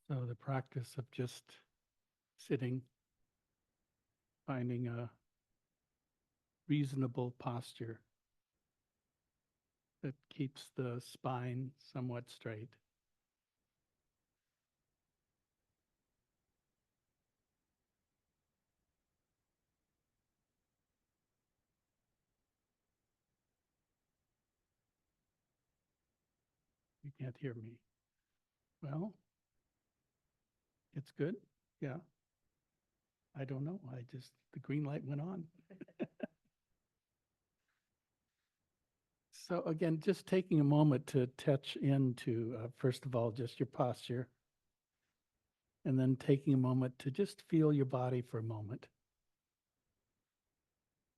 So the practice of just sitting, finding a reasonable posture that keeps the spine somewhat straight. You can't hear me. Well, it's good. Yeah. I don't know. The green light went on. So again, just taking a moment to touch into, first of all, just your posture, and then taking a moment to just feel your body for a moment.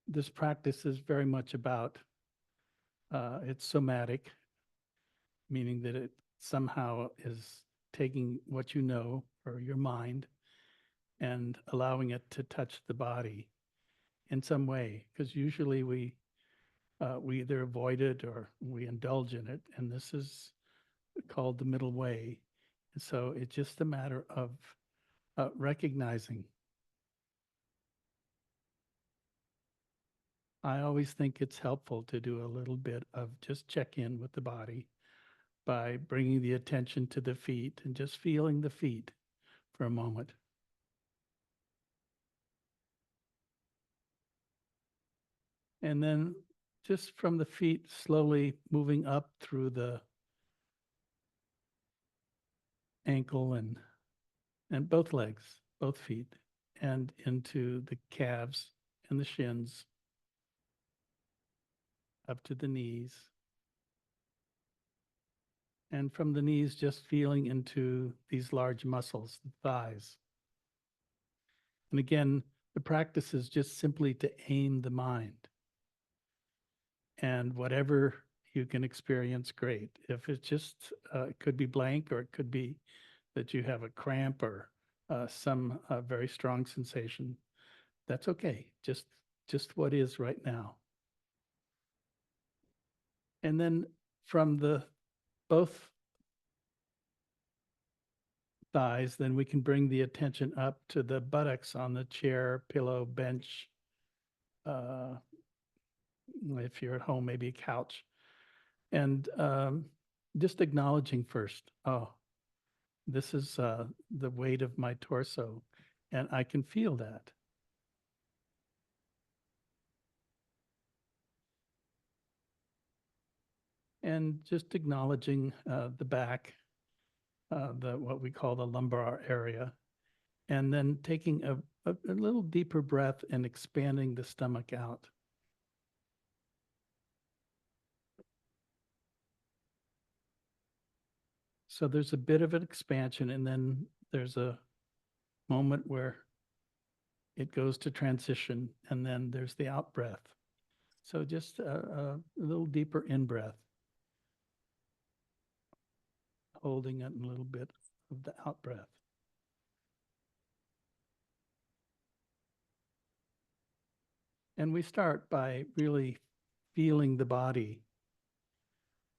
This practice is very much about, it's somatic, meaning that it somehow is taking what you know or your mind and allowing it to touch the body in some way. Because usually we either avoid it or we indulge in it, and this is called the middle way. And so it's just a matter of recognizing. I always think it's helpful to do a little bit of just check in with the body by bringing the attention to the feet and just feeling the feet for a moment. And then just from the feet, slowly moving up through the ankle and both legs, both feet, and into the calves and the shins, up to the knees. And from the knees, just feeling into these large muscles, the thighs. And again, the practice is just simply to aim the mind. And whatever you can experience, great. If it's just, it could be blank, or it could be that you have a cramp or some very strong sensation. That's okay. Just what is right now. And then from the both thighs, then we can bring the attention up to the buttocks on the chair, pillow, bench. Uh, if you're at home, maybe a couch. And just acknowledging first, oh, this is the weight of my torso, and I can feel that. And just acknowledging the back, the what we call the lumbar area, and then taking a little deeper breath and expanding the stomach out. So there's a bit of an expansion, and then there's a moment where it goes to transition, and then there's the out breath. So just a little deeper in breath, holding it, and a little bit of the out breath. And we start by really feeling the body,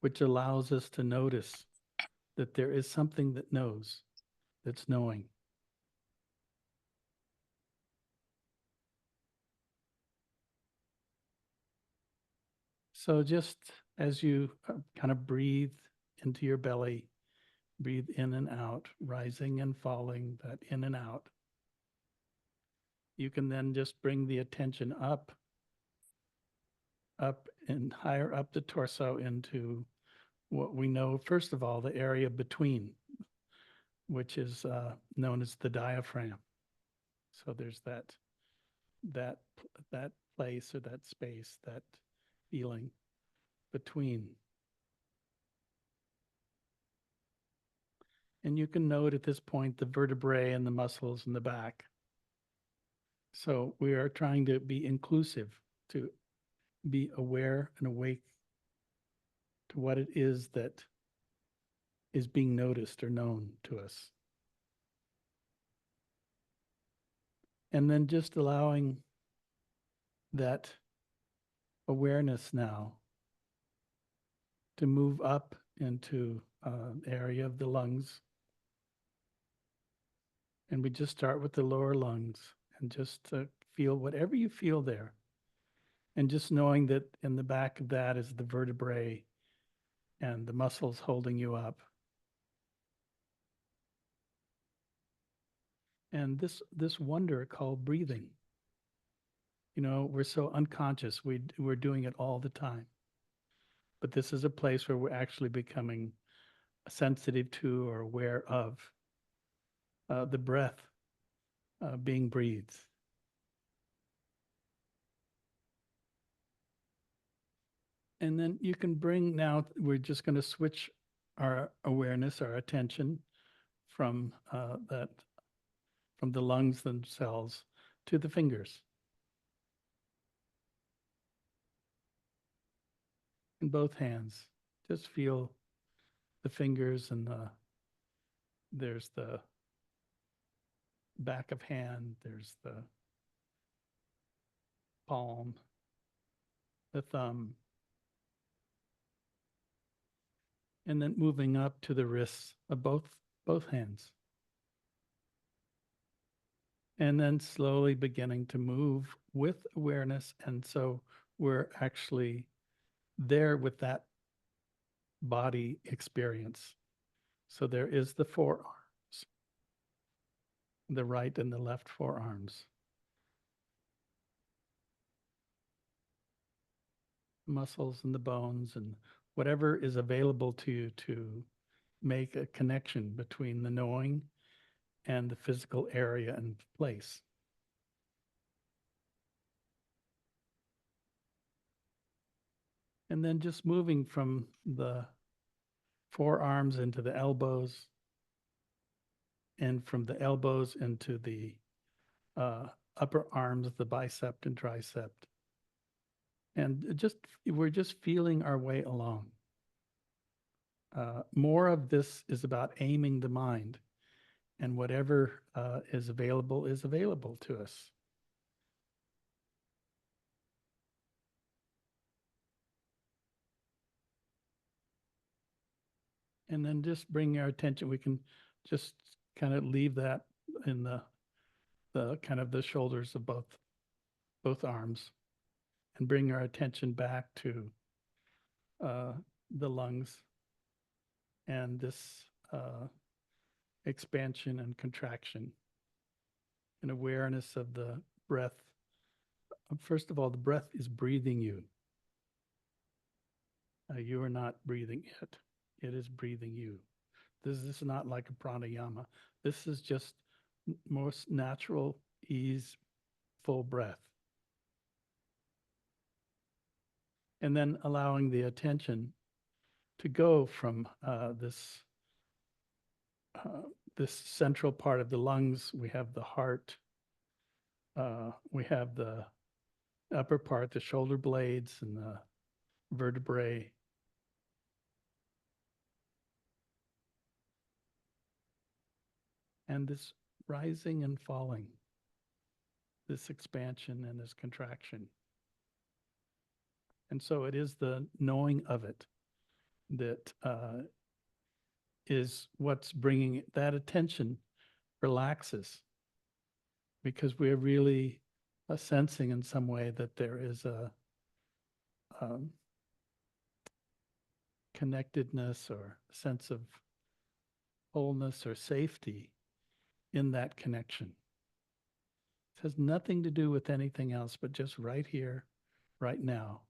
which allows us to notice that there is something that knows, that's knowing. So just as you kind of breathe into your belly, breathe in and out, rising and falling, that in and out. You can then just bring the attention up and higher up the torso into what we know, first of all, the area between, which is known as the diaphragm. So there's that that place or that space, that feeling between. And you can note at this point the vertebrae and the muscles in the back. So we are trying to be inclusive, to be aware and awake to what it is that is being noticed or known to us. And then just allowing that awareness now to move up into the area of the lungs, And we just start with the lower lungs and just feel whatever you feel there. And just knowing that in the back of that is the vertebrae and the muscles holding you up. And this wonder called breathing. You know, we're so unconscious. We're doing it all the time. But this is a place where we're actually becoming sensitive to or aware of the breath being breathed. And then you can bring now, we're just going to switch our awareness, our attention from from the lungs themselves to the fingers in both hands. Just feel the fingers and there's the back of hand, there's the palm, the thumb, and then moving up to the wrists of both hands. And then slowly beginning to move with awareness. And so we're actually there with that body experience. So there is the forearms, the right and the left forearms, muscles and the bones, and whatever is available to you to make a connection between the knowing and the physical area and place. And then just moving from the forearms into the elbows, and from the elbows into the upper arms, the bicep and tricep. And we're just feeling our way along. More of this is about aiming the mind, and whatever is available to us. And then just bring our attention. We can just kind of leave that in the kind of the shoulders of both arms, and bring our attention back to uh, the lungs and this expansion and contraction, and awareness of the breath. First of all, the breath is breathing you. You are not breathing it. It is breathing you. This is not like a pranayama. This is just most natural, ease, full breath. And then allowing the attention to go from this central part of the lungs. We have the heart. We have the upper part, the shoulder blades and the vertebrae. And this rising and falling, this expansion and this contraction. And so it is the knowing of it that is what's bringing that attention relaxes, because we're really sensing in some way that there is a connectedness or sense of wholeness or safety in that connection. It has nothing to do with anything else, but just right here, right now.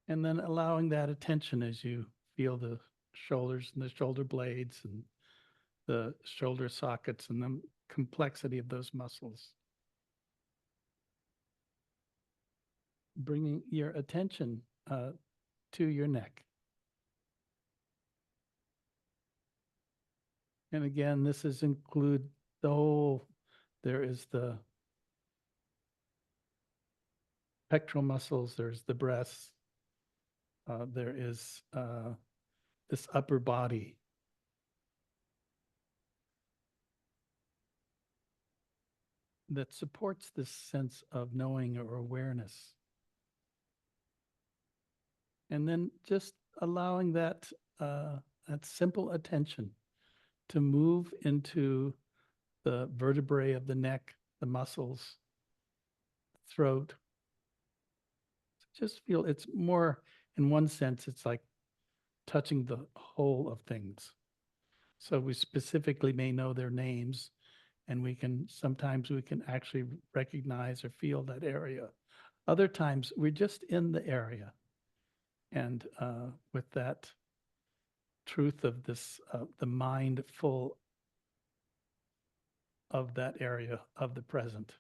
And then allowing that attention as you feel the shoulders and the shoulder blades and the shoulder sockets and the complexity of those muscles. Bringing your attention to your neck. And again, this is include the whole, there is the pectoral muscles, there's the breasts, there is this upper body. That supports this sense of knowing or awareness. And then just allowing that simple attention to move into the vertebrae of the neck, the muscles, throat. Just feel it's more, in one sense, it's like touching the whole of things. So we specifically may know their names, and sometimes we can actually recognize or feel that area. Other times we're just in the area. And with that truth of this, the mind full of that area of the present.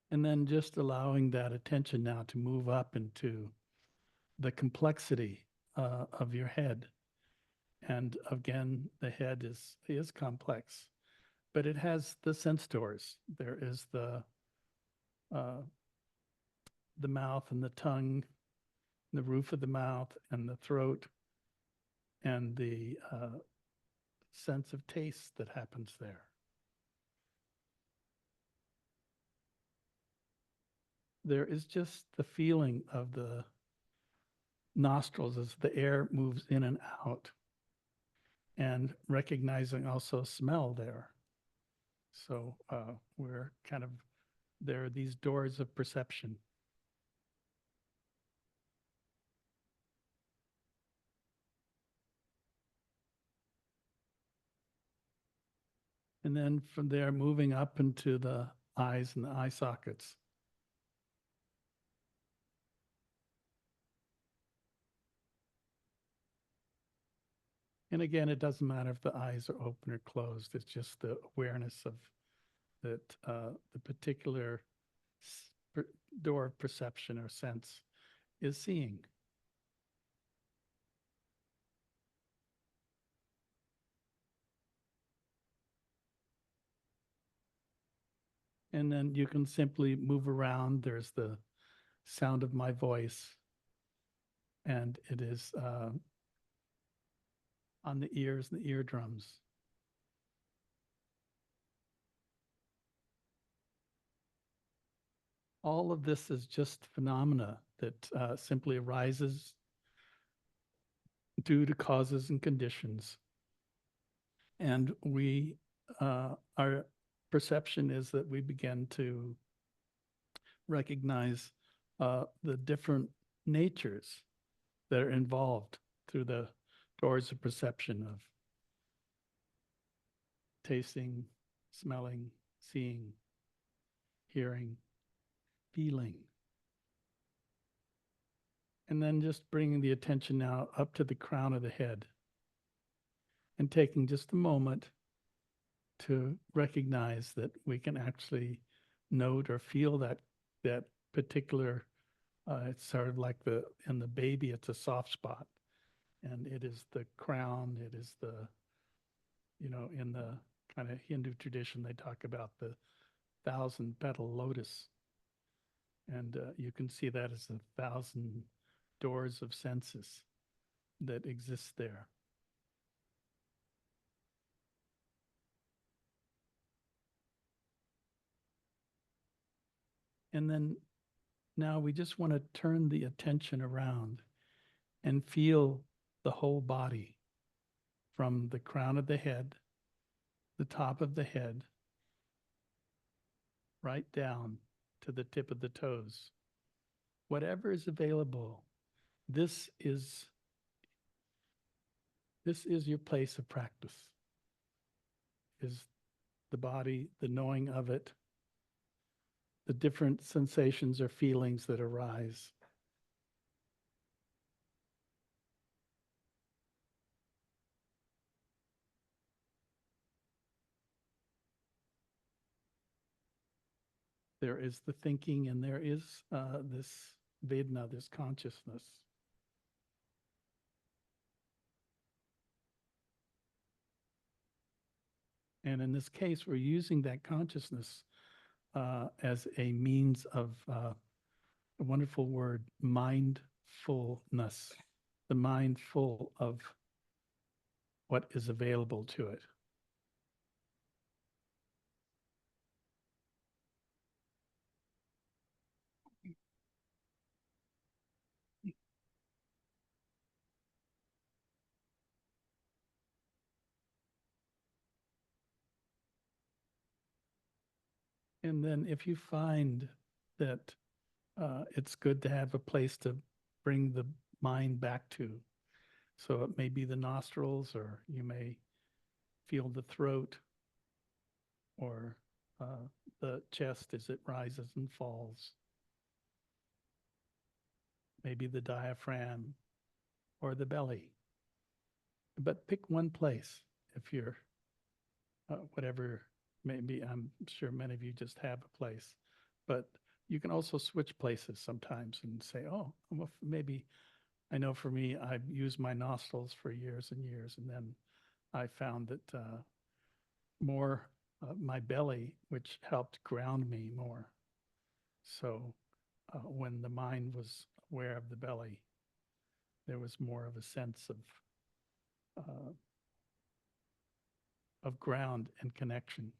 And then just allowing that attention now to move up into the complexity of your head. And again, the head is complex, but it has the sense doors. There is uh, the mouth and the tongue, the roof of the mouth and the throat, and the sense of taste that happens there. There is just the feeling of the nostrils as the air moves in and out, and recognizing also smell there. So we're kind of, there are these doors of perception. And then from there, moving up into the eyes and the eye sockets. And again, it doesn't matter if the eyes are open or closed. It's just the awareness of that the particular door of perception or sense is seeing. And then you can simply move around. There's the sound of my voice, and it is on the ears and the eardrums. All of this is just phenomena that simply arises due to causes and conditions. And our perception is that we begin to recognize the different natures that are involved through the doors of perception of tasting, smelling, seeing, hearing, feeling. And then just bringing the attention now up to the crown of the head and taking just a moment to recognize that we can actually note or feel that particular, it's sort of like in the baby, it's a soft spot. And it is the crown, it is in the kind of Hindu tradition, they talk about the 1,000-petal lotus. And you can see that as 1,000 doors of senses that exist there. And then now we just want to turn the attention around and feel the whole body from the crown of the head, the top of the head, right down to the tip of the toes. Whatever is available, this is your place of practice, is the body, the knowing of it, the different sensations or feelings that arise. There is the thinking, and there is this Vedana, this consciousness. And in this case, we're using that consciousness as a means of a wonderful word, mindfulness, the mind full of what is available to it. And then if you find that it's good to have a place to bring the mind back to, so it may be the nostrils, or you may feel the throat, or the chest as it rises and falls, maybe the diaphragm or the belly. But pick one place if you're whatever, maybe I'm sure many of you just have a place, but you can also switch places sometimes and say, oh, well, maybe I know for me, I've used my nostrils for years and years, and then I found that more my belly, which helped ground me more. So when the mind was aware of the belly, there was more of a sense of ground and connection.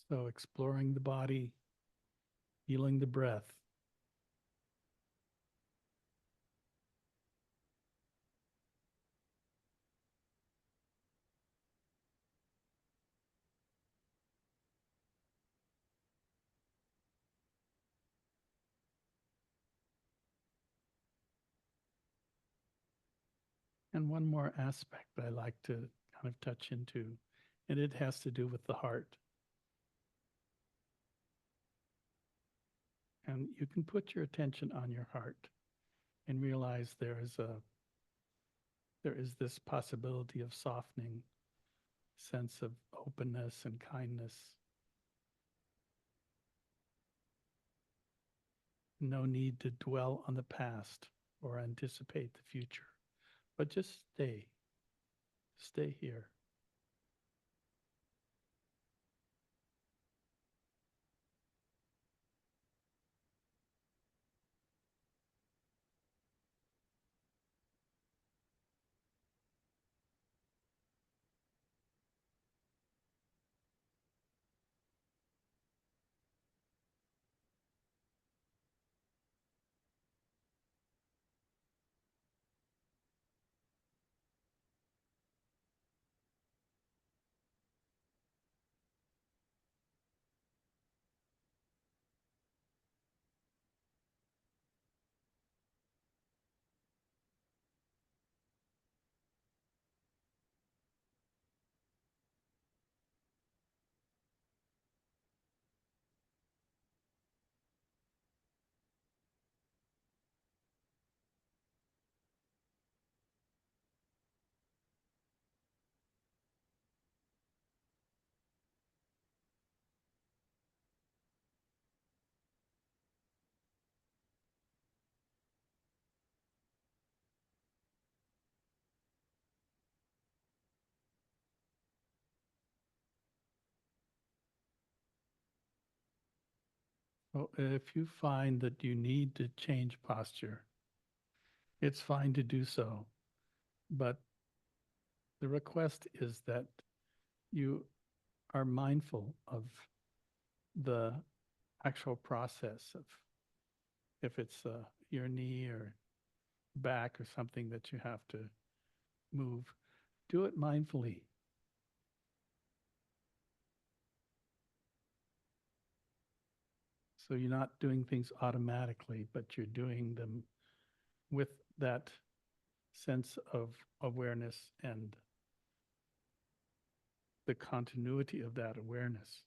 So exploring the body, feeling the breath. And one more aspect I like to kind of touch into, and it has to do with the heart. And you can put your attention on your heart and realize there is this possibility of softening, sense of openness and kindness. No need to dwell on the past or anticipate the future, but just stay here. So if you find that you need to change posture, it's fine to do so. But the request is that you are mindful of the actual process of if it's your knee or back or something that you have to move, do it mindfully. So you're not doing things automatically, but you're doing them with that sense of awareness and the continuity of that awareness.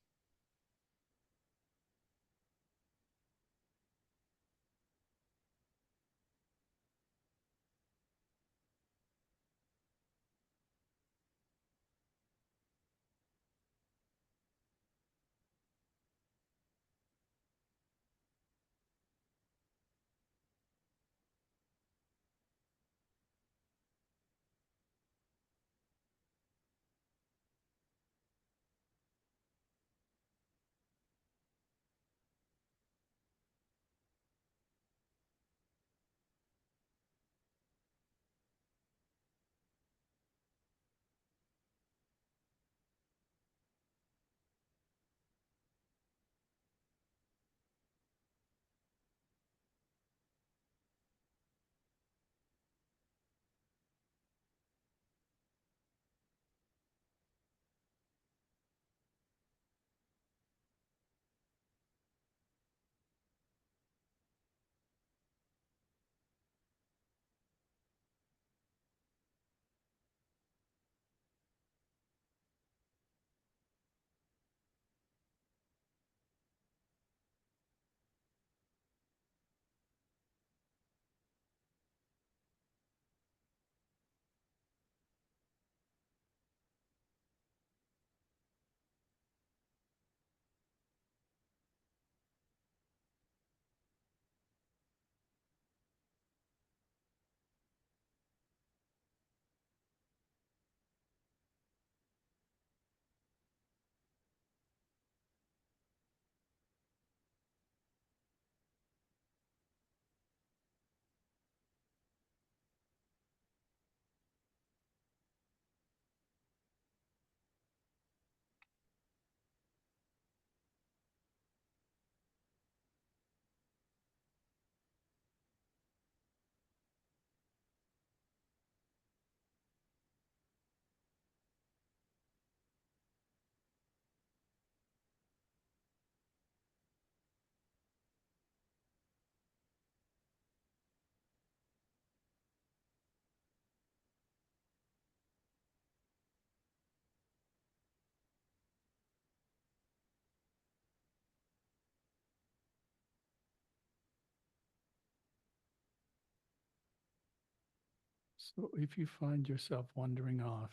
So if you find yourself wandering off,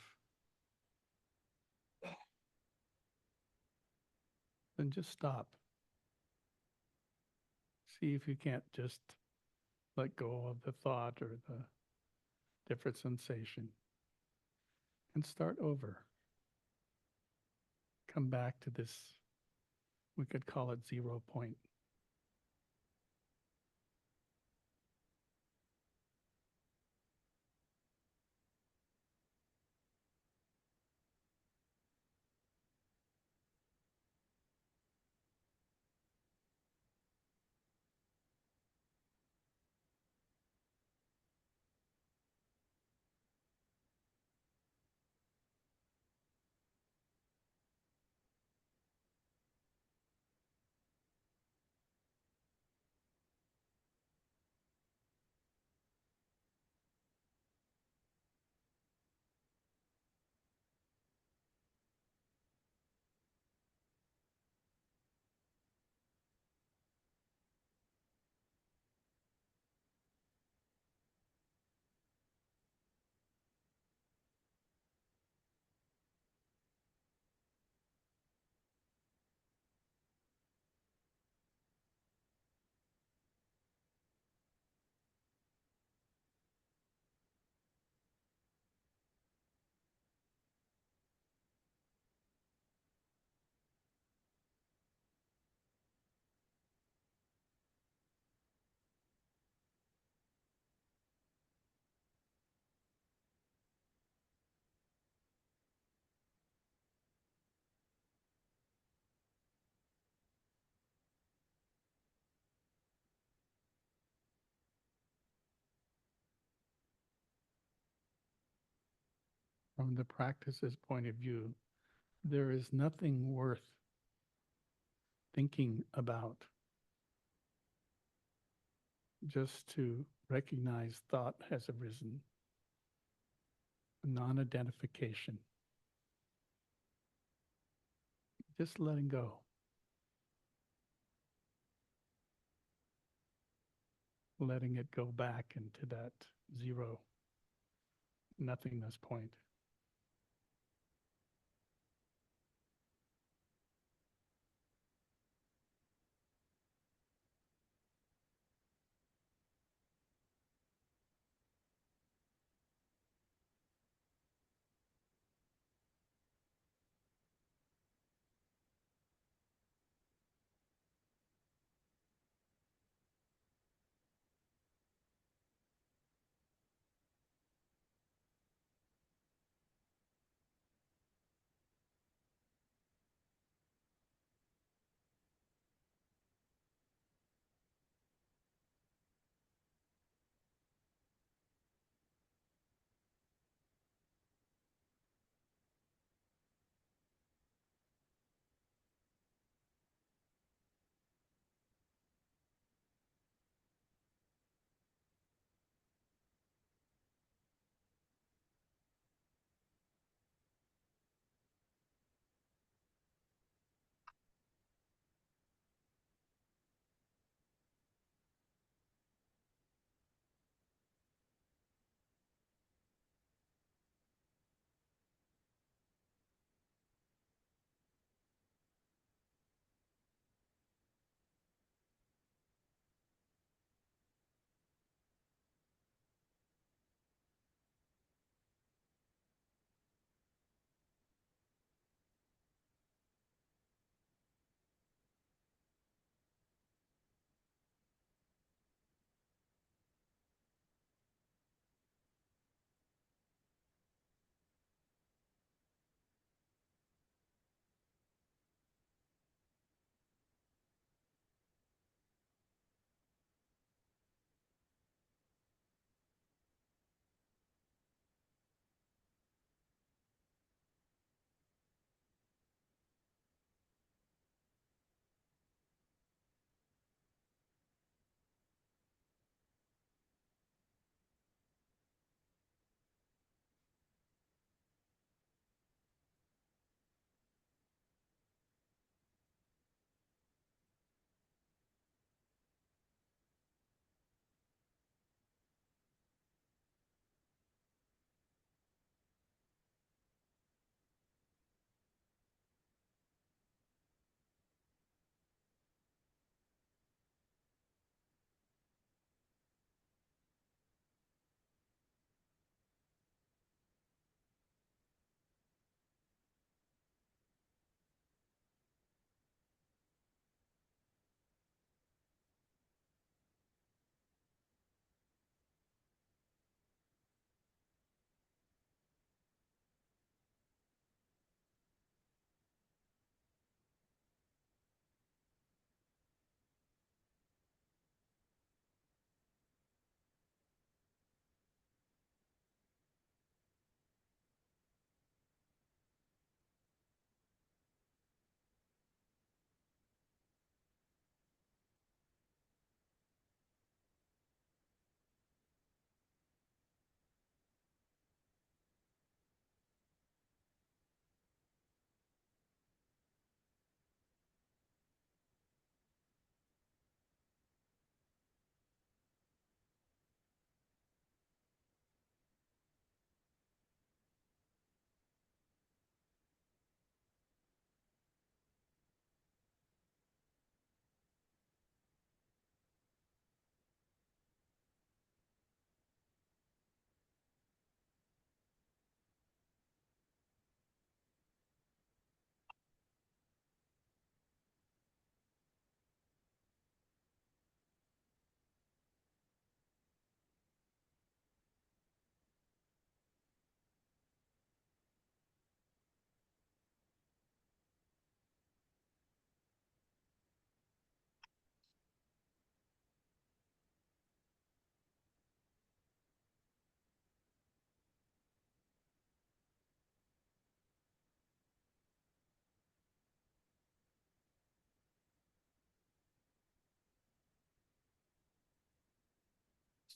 then just stop. See if you can't just let go of the thought or the different sensation and start over. Come back to this, we could call it 0 point. From the practice's point of view, there is nothing worth thinking about. Just to recognize thought has arisen, non-identification, just letting go, letting it go back into that zero nothingness point.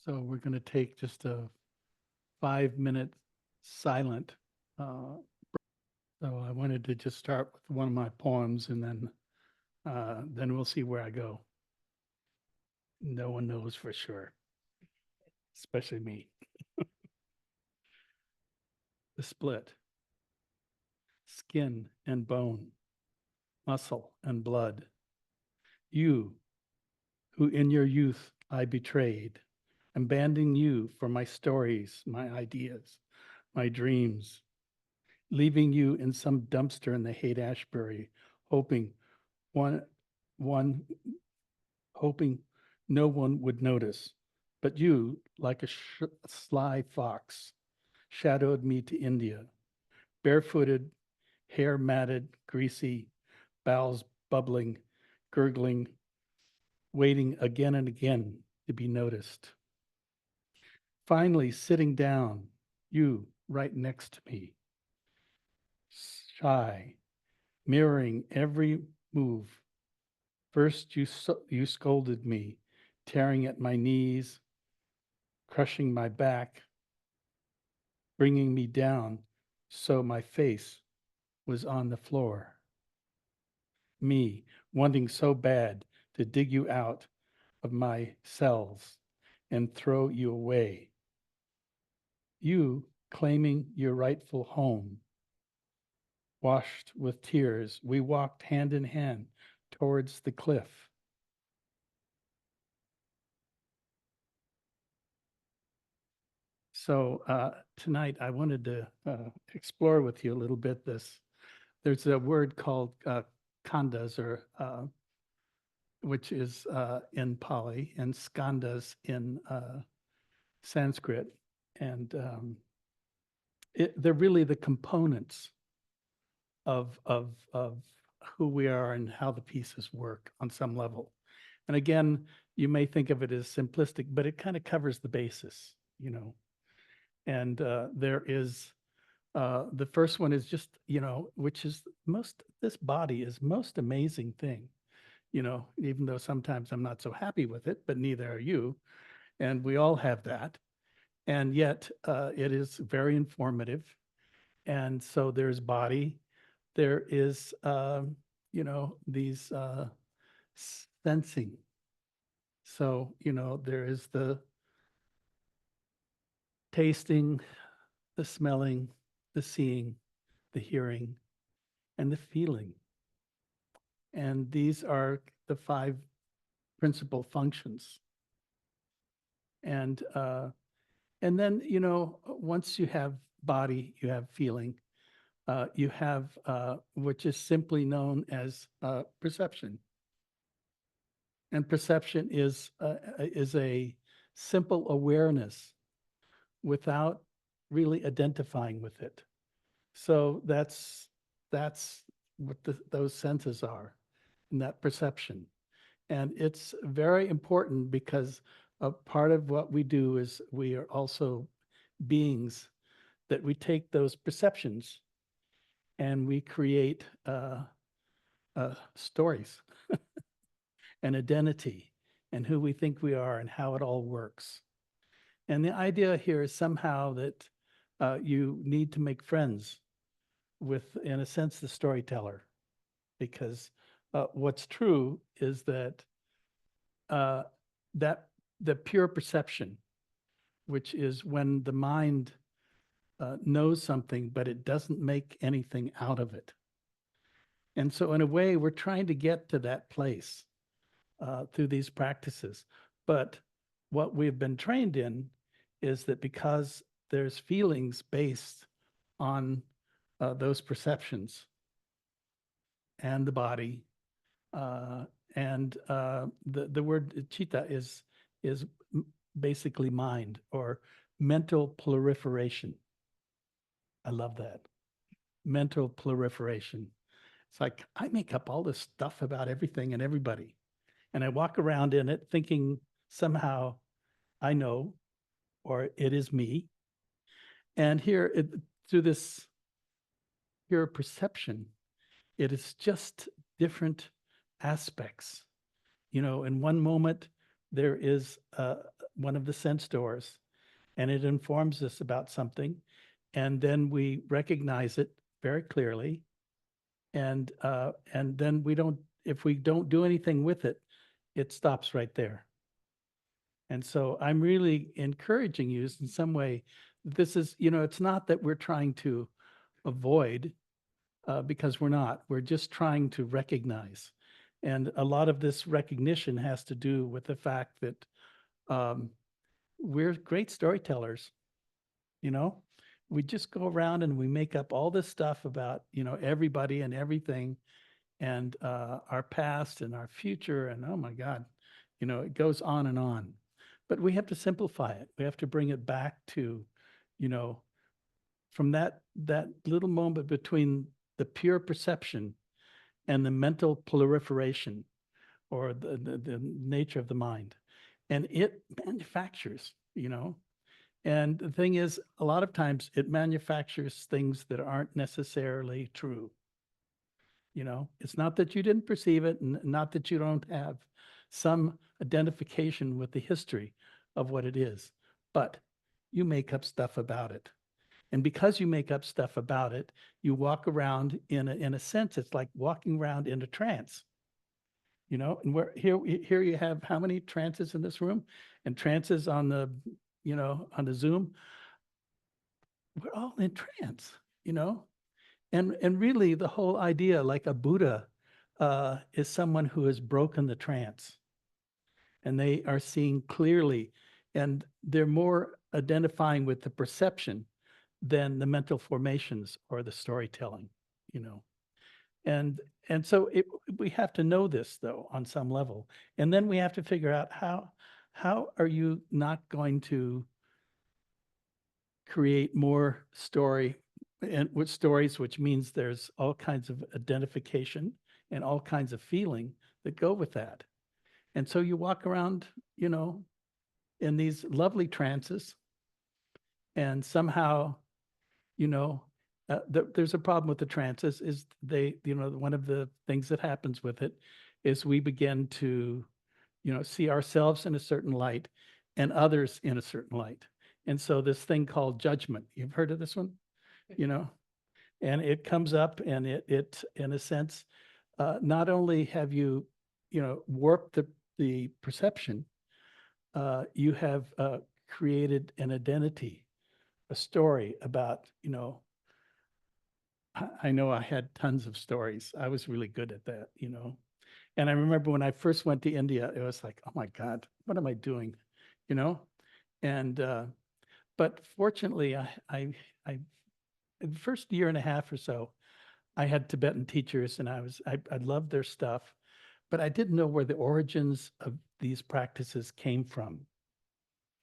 So we're going to take just a 5 minute silent. Uh, so I wanted to just start with one of my poems, and then we'll see where I go. No one knows for sure, especially me. The split, skin and bone, muscle and blood. You, who in your youth I betrayed, abandoning you for my stories, my ideas, my dreams, leaving you in some dumpster in the Haight Ashbury, hoping one, one, hoping no one would notice. But you, like a sly fox, shadowed me to India, barefooted, hair matted, greasy, bowels bubbling, gurgling, waiting again and again to be noticed. Finally, sitting down, you right next to me, shy, mirroring every move. First, you scolded me, tearing at my knees, crushing my back, bringing me down so my face was on the floor. Me, wanting so bad to dig you out of my cells and throw you away. You claiming your rightful home. Washed with tears, we walked hand in hand towards the cliff. So tonight I wanted to explore with you a little bit this. There's a word called Skandas, or which is in Pali, and Skandas in Sanskrit, and they're really the components of who we are and how the pieces work on some level. And again, you may think of it as simplistic, but it kind of covers the basis, you know. And there is the first one is just, you know, which is this body is most amazing thing, you know, even though sometimes I'm not so happy with it, but neither are you. And we all have that. And yet it is very informative. And so there's body, there is, you know, these sensing. So, you know, there is the tasting, the smelling, the seeing, the hearing, and the feeling. And these are the five principal functions. And then, you know, once you have body, you have feeling, you have which is simply known as perception. And perception is a simple awareness without really identifying with it. So that's what those senses are, and that perception. And it's very important because a part of what we do is we are also beings that we take those perceptions and we create stories and identity and who we think we are and how it all works. And the idea here is somehow that you need to make friends with, in a sense, the storyteller, because what's true is that uh, that the pure perception, which is when the mind knows something, but it doesn't make anything out of it. And so in a way, we're trying to get to that place through these practices. But what we've been trained in is that because there's feelings based on those perceptions and the body, and the word chitta is basically mind or mental proliferation. I love that. Mental proliferation. It's like I make up all this stuff about everything and everybody, and I walk around in it thinking somehow I know, or it is me. And here, through this pure perception, it is just different aspects. You know, in one moment, there is one of the sense doors, and it informs us about something, and then we recognize it very clearly, and then we don't, if we don't do anything with it, it stops right there. And so I'm really encouraging you in some way. This is, it's not that we're trying to avoid, because we're not. We're just trying to recognize. And a lot of this recognition has to do with the fact that um, we're great storytellers. You know, we just go around and we make up all this stuff about, everybody and everything, and our past and our future. And oh my God, it goes on and on. But we have to simplify it. We have to bring it back to, you know, from that little moment between the pure perception and the mental proliferation, or the nature of the mind. And it manufactures, and the thing is, a lot of times it manufactures things that aren't necessarily true. It's not that you didn't perceive it, and not that you don't have some identification with the history of what it is, but you make up stuff about it. And because you make up stuff about it, you walk around in a sense, it's like walking around in a trance. And we're here you have how many trances in this room, and trances on the Zoom. We're all in trance, you know, and really the whole idea, like a Buddha, is someone who has broken the trance, and they are seeing clearly, and they're more identifying with the perception than the mental formations or the storytelling, you know. And so we have to know this, though, on some level, and then we have to figure out how are you not going to create more story, and with stories, which means there's all kinds of identification and all kinds of feeling that go with that. And so you walk around, in these lovely trances, and somehow, there's a problem with the trances, is they, one of the things that happens with it is we begin to, see ourselves in a certain light and others in a certain light. And so this thing called judgment, you've heard of this one, you know, and it comes up, and it in a sense, not only have you, warped the perception, you have created an identity, a story about, I know I had tons of stories. I was really good at that, And I remember when I first went to India, it was like, oh my God, what am I doing? You know? And but fortunately, I the first year and a half or so, I had Tibetan teachers, and I loved their stuff, but I didn't know where the origins of these practices came from,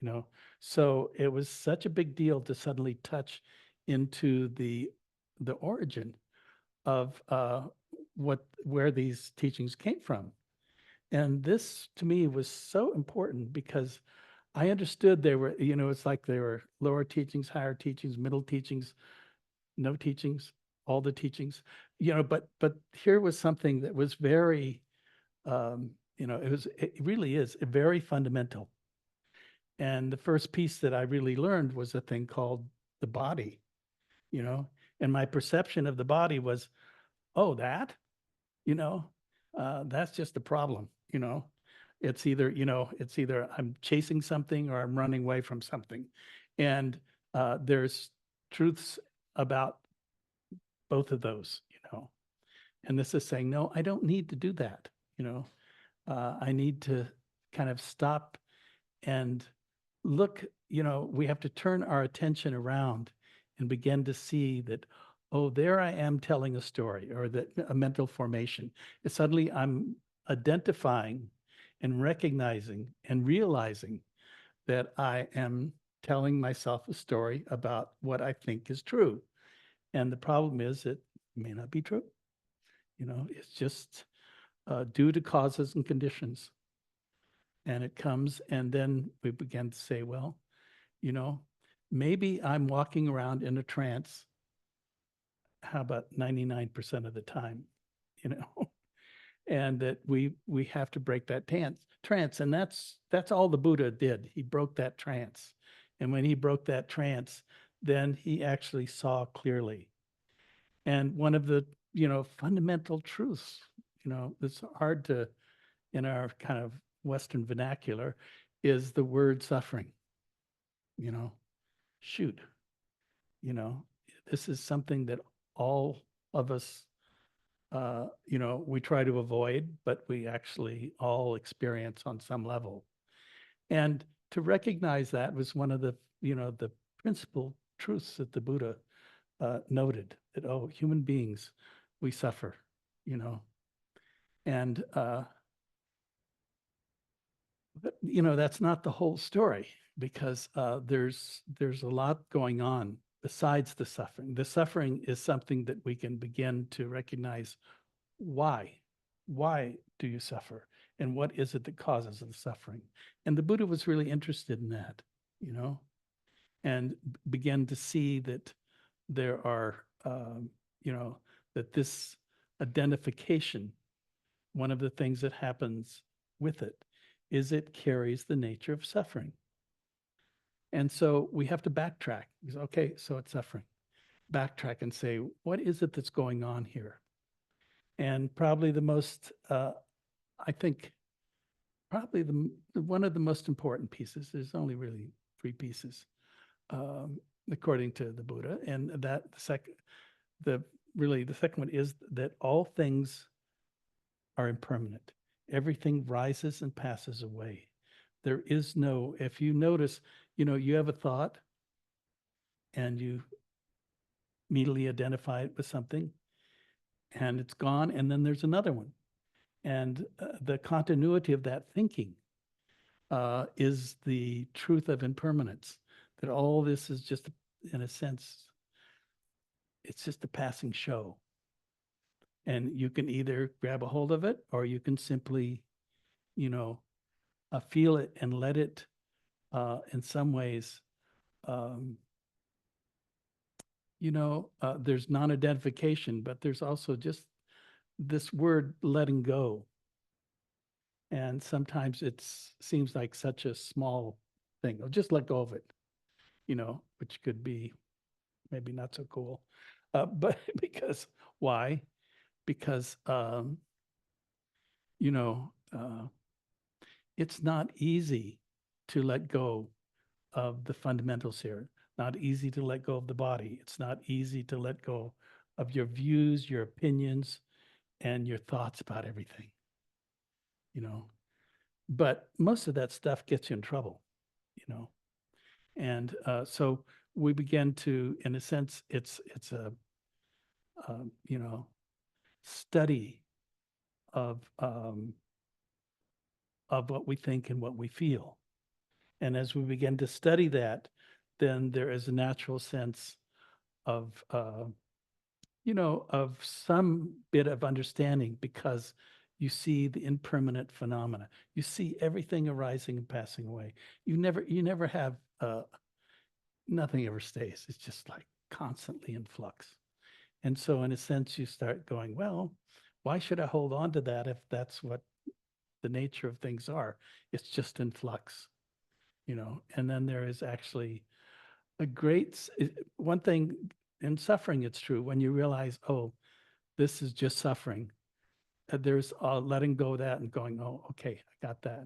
you know. So it was such a big deal to suddenly touch into the origin of where these teachings came from. And this to me was so important, because I understood they were, it's like there were lower teachings, higher teachings, middle teachings, no teachings, all the teachings, but here was something that was very, it really is very fundamental. And the first piece that I really learned was a thing called the body, you know, and my perception of the body was, oh, you know, that's just a problem, it's either I'm chasing something or I'm running away from something. And there's truths about both of those, and this is saying, no, I don't need to do that. I need to kind of stop and look, we have to turn our attention around and begin to see that, oh, there I am telling a story, or that a mental formation. And suddenly I'm identifying and recognizing and realizing that I am telling myself a story about what I think is true. And the problem is it may not be true. It's just due to causes and conditions. And it comes, and then we begin to say, well, you know, maybe I'm walking around in a trance. How about 99% of the time, you know? and that we have to break that trance. And that's all the Buddha did. He broke that trance. And when he broke that trance, then he actually saw clearly. And one of the, fundamental truths, it's hard to, in our kind of Western vernacular, is the word suffering. You know, shoot, you know, this is something that all of us, we try to avoid, but we actually all experience on some level. And to recognize that was one of the, the principal truths that the Buddha noted, that, oh, human beings, we suffer, and, but, that's not the whole story, because there's a lot going on besides the suffering. The suffering is something that we can begin to recognize. Why? Why do you suffer? And what is it that causes the suffering? And the Buddha was really interested in that, and began to see that there are, that this identification, one of the things that happens with it is it carries the nature of suffering. And so we have to backtrack. Okay, so it's suffering. Backtrack and say, what is it that's going on here? And probably the most, I think, probably one of the most important pieces, there's only really three pieces, according to the Buddha. And that the second one is that all things are impermanent. Everything rises and passes away. There is no, if you notice, you have a thought and you immediately identify it with something and it's gone, and then there's another one. And the continuity of that thinking is the truth of impermanence, that all this is just, in a sense, it's just a passing show. And you can either grab a hold of it, or you can simply, feel it and let it, in some ways, there's non-identification, but there's also just this word letting go. And sometimes it seems like such a small thing. Oh, just let go of it, which could be maybe not so cool. But because why? Because, it's not easy to let go of the fundamentals here. Not easy to let go of the body. It's not easy to let go of your views, your opinions, and your thoughts about everything, But most of that stuff gets you in trouble, And so we begin to, in a sense, it's a, study of what we think and what we feel. And as we begin to study that, then there is a natural sense of, of some bit of understanding, because you see the impermanent phenomena. You see everything arising and passing away. You never have, nothing ever stays. It's just like constantly in flux. And so in a sense, you start going, well, why should I hold on to that if that's what the nature of things are? It's just in flux, And then there is actually a great, one thing in suffering, it's true, when you realize, oh, this is just suffering, there's letting go of that and going, oh, okay, I got that.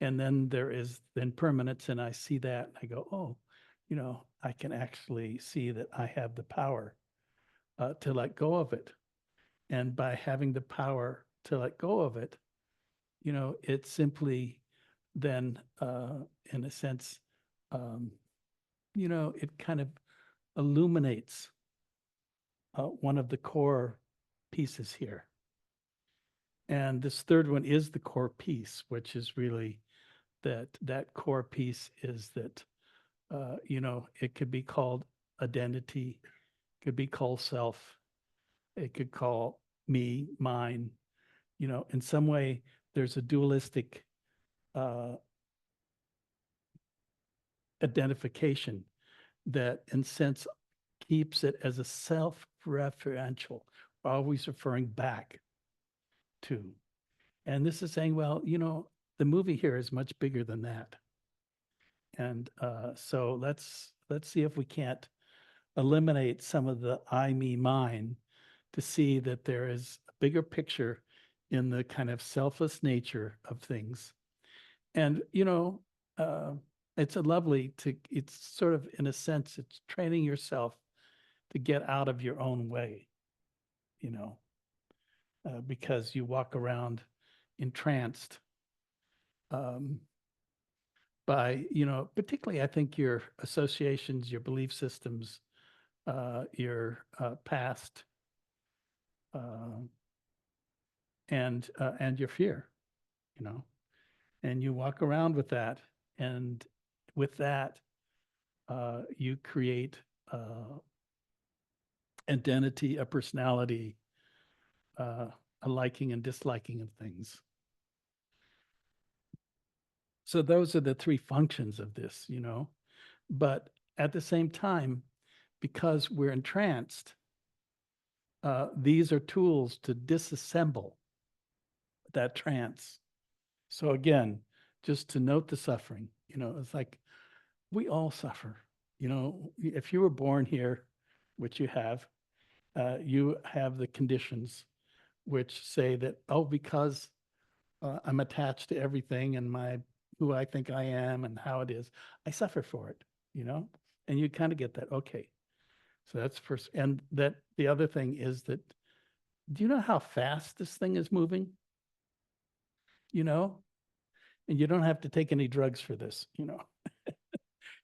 And then there is the impermanence, and I see that, and I go, oh, I can actually see that I have the power to let go of it. And by having the power to let go of it, it simply then, in a sense, it kind of illuminates one of the core pieces here. And this third one is the core piece, which is really that core piece is that, it could be called identity, could be called self, it could call me, mine, in some way there's a dualistic identification that, in sense, keeps it as a self-referential, always referring back to. And this is saying, well, the movie here is much bigger than that. And so let's see if we can't eliminate some of the I, me, mine to see that there is a bigger picture in the kind of selfless nature of things. And, uh, it's sort of, in a sense, it's training yourself to get out of your own way, you know, because you walk around entranced um, by, particularly I think your associations, your belief systems, your past, uh, and your fear, you know, and you walk around with that, and with that, you create identity, a personality, a liking and disliking of things. So those are the three functions of this, But at the same time, because we're entranced, these are tools to disassemble that trance. So again, just to note the suffering, it's like we all suffer. If you were born here, which you have the conditions which say that, oh, because I'm attached to everything and who I think I am and how it is, I suffer for it, and you kind of get that. Okay. So that's first. And that the other thing is that, do you know how fast this thing is moving? You know, and you don't have to take any drugs for this,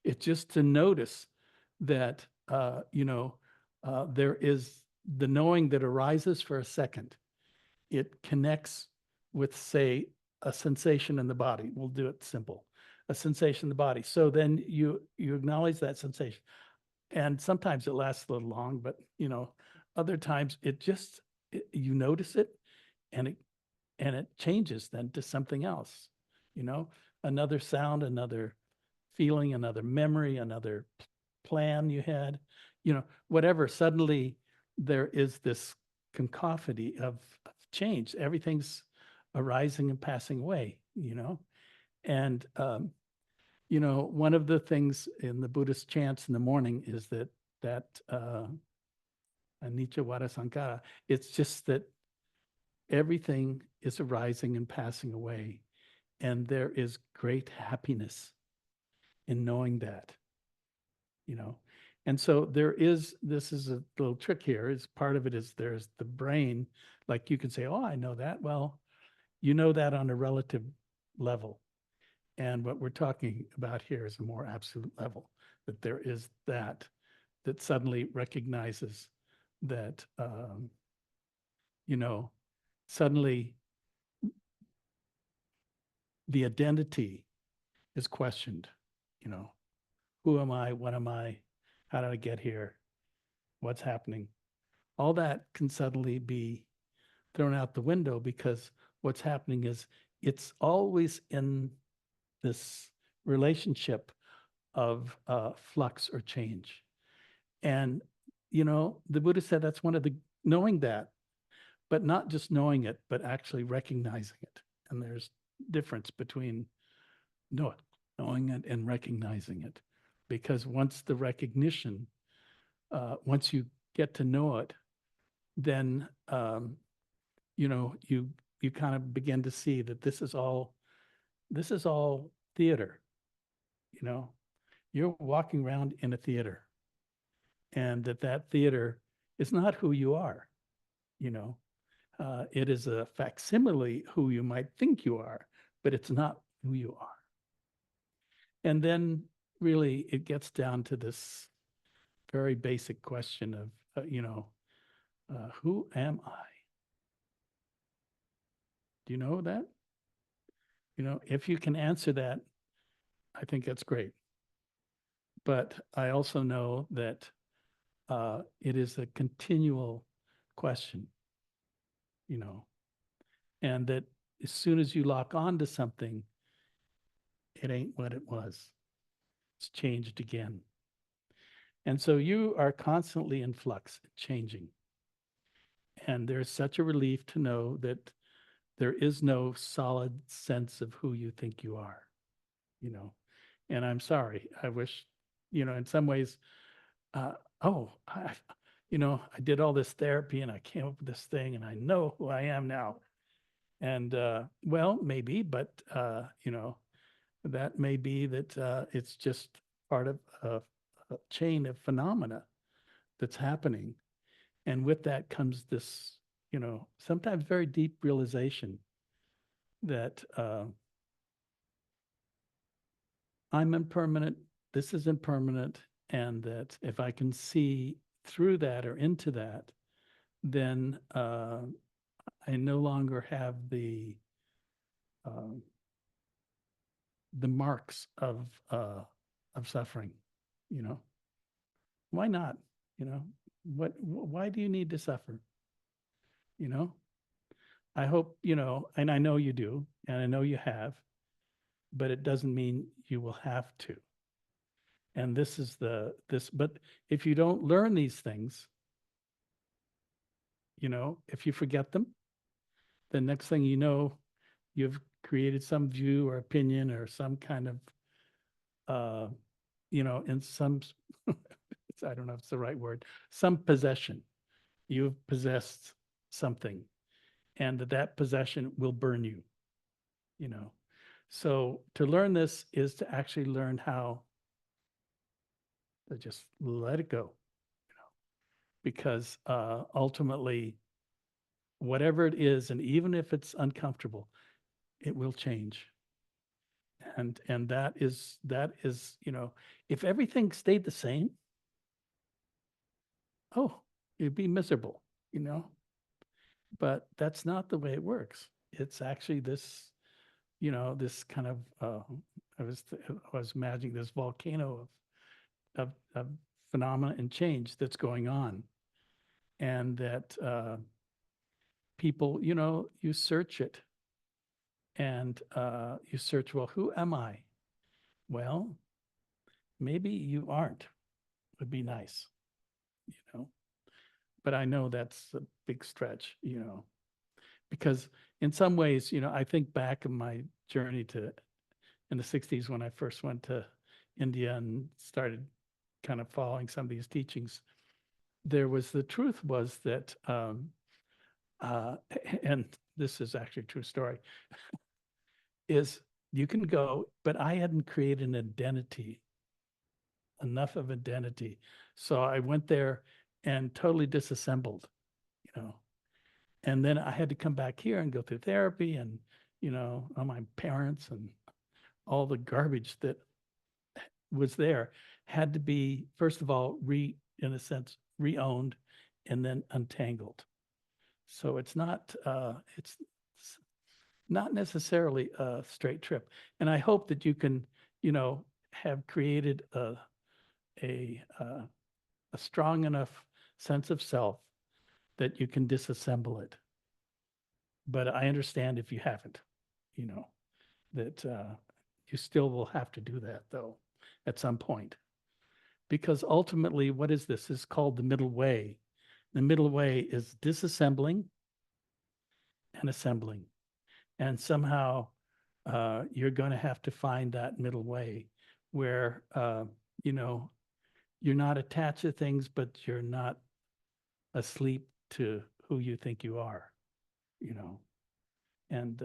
It's just to notice that, there is the knowing that arises for a second. It connects with, say, a sensation in the body. We'll do it simple. A sensation in the body. So then you acknowledge that sensation. And sometimes it lasts a little long, but other times you notice it, and it changes then to something else, another sound, another feeling, another memory, another plan you had, whatever. Suddenly there is this cacophony of change. Everything's arising and passing away, And, one of the things in the Buddhist chants in the morning is that anicca vada sankhara. It's just that everything is arising and passing away. And there is great happiness in knowing that, And so this is a little trick here, is part of it is there's the brain, like you can say, oh, I know that. Well, you know that on a relative level. And what we're talking about here is a more absolute level, that there is that suddenly recognizes that, suddenly the identity is questioned, you know, who am I? What am I? How did I get here? What's happening? All that can suddenly be thrown out the window, because what's happening is it's always in this relationship of flux or change. And, the Buddha said that's one of the, knowing that, but not just knowing it, but actually recognizing it. And there's difference between knowing it and recognizing it. Because once the recognition, once you get to know it, then, you kind of begin to see that this is all theater, you know, you're walking around in a theater, and that theater is not who you are, you know. It is a facsimile who you might think you are, but it's not who you are. And then really it gets down to this very basic question of, who am I? Do you know that? If you can answer that, I think that's great. But I also know that it is a continual question, you know, and that as soon as you lock on to something, it ain't what it was. It's changed again. And so you are constantly in flux, changing. And there's such a relief to know that there is no solid sense of who you think you are, you know. And I'm sorry. I wish, in some ways, uh, oh, I did all this therapy and I came up with this thing and I know who I am now. And well, maybe, but that may be that it's just part of a chain of phenomena that's happening. And with that comes this, sometimes very deep realization that I'm impermanent, this is impermanent, and that if I can see through that or into that, then I no longer have uh, the marks of suffering. You know, why not? You know, why do you need to suffer? You know, I hope, and I know you do, and I know you have, but it doesn't mean you will have to. And this is but if you don't learn these things, if you forget them, the next thing you know, you've created some view or opinion or some kind of, uh, in some, I don't know if it's the right word, some possession. You've possessed something, and that possession will burn you, you know. So to learn this is to actually learn how to just let it go, because ultimately, whatever it is, and even if it's uncomfortable, it will change. And that is, if everything stayed the same, oh, it'd be miserable, you know. But that's not the way it works. It's actually this, this kind of I was imagining this volcano of phenomena and change that's going on, and that people, you search it, and you search, well, who am I? Well, maybe you aren't. Would be nice, you know. But I know that's a big stretch, because in some ways, I think back in my journey in the 60s when I first went to India and started kind of following some of these teachings. The truth was that, uh, and this is actually a true story, is you can go, but I hadn't created an identity, enough of identity. So I went there and totally disassembled, you know. And then I had to come back here and go through therapy and, all my parents and all the garbage that was there had to be, first of all, in a sense, re-owned and then untangled. So it's not necessarily a straight trip. And I hope that you can, have created a, uh, a strong enough sense of self that you can disassemble it. But I understand if you haven't, you know, that you still will have to do that though at some point. Because ultimately, what is this? It's called the middle way. The middle way is disassembling and assembling. And somehow you're going to have to find that middle way where, you know, you're not attached to things, but you're not asleep to who you think you are, you know, and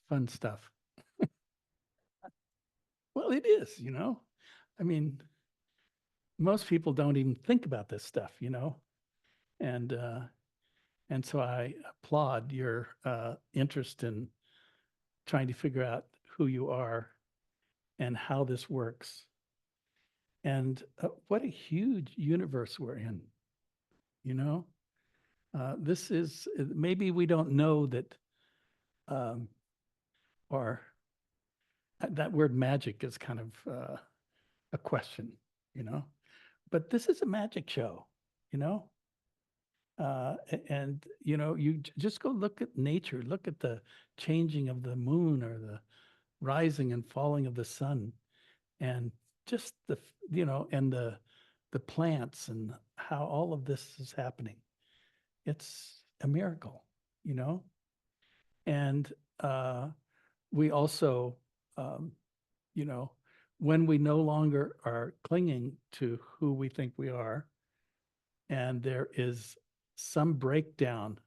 fun stuff. Well, it is, I mean, most people don't even think about this stuff, and and so I applaud your interest in trying to figure out who you are and how this works. And what a huge universe we're in, you know? This is, maybe we don't know that, um, or that word magic is kind of a question, you know? But this is a magic show, you know? And, you just go look at nature, look at the changing of the moon or the rising and falling of the sun, and just and the plants and how all of this is happening. It's a miracle, you know? And we also, um, you know, when we no longer are clinging to who we think we are, and there is some breakdown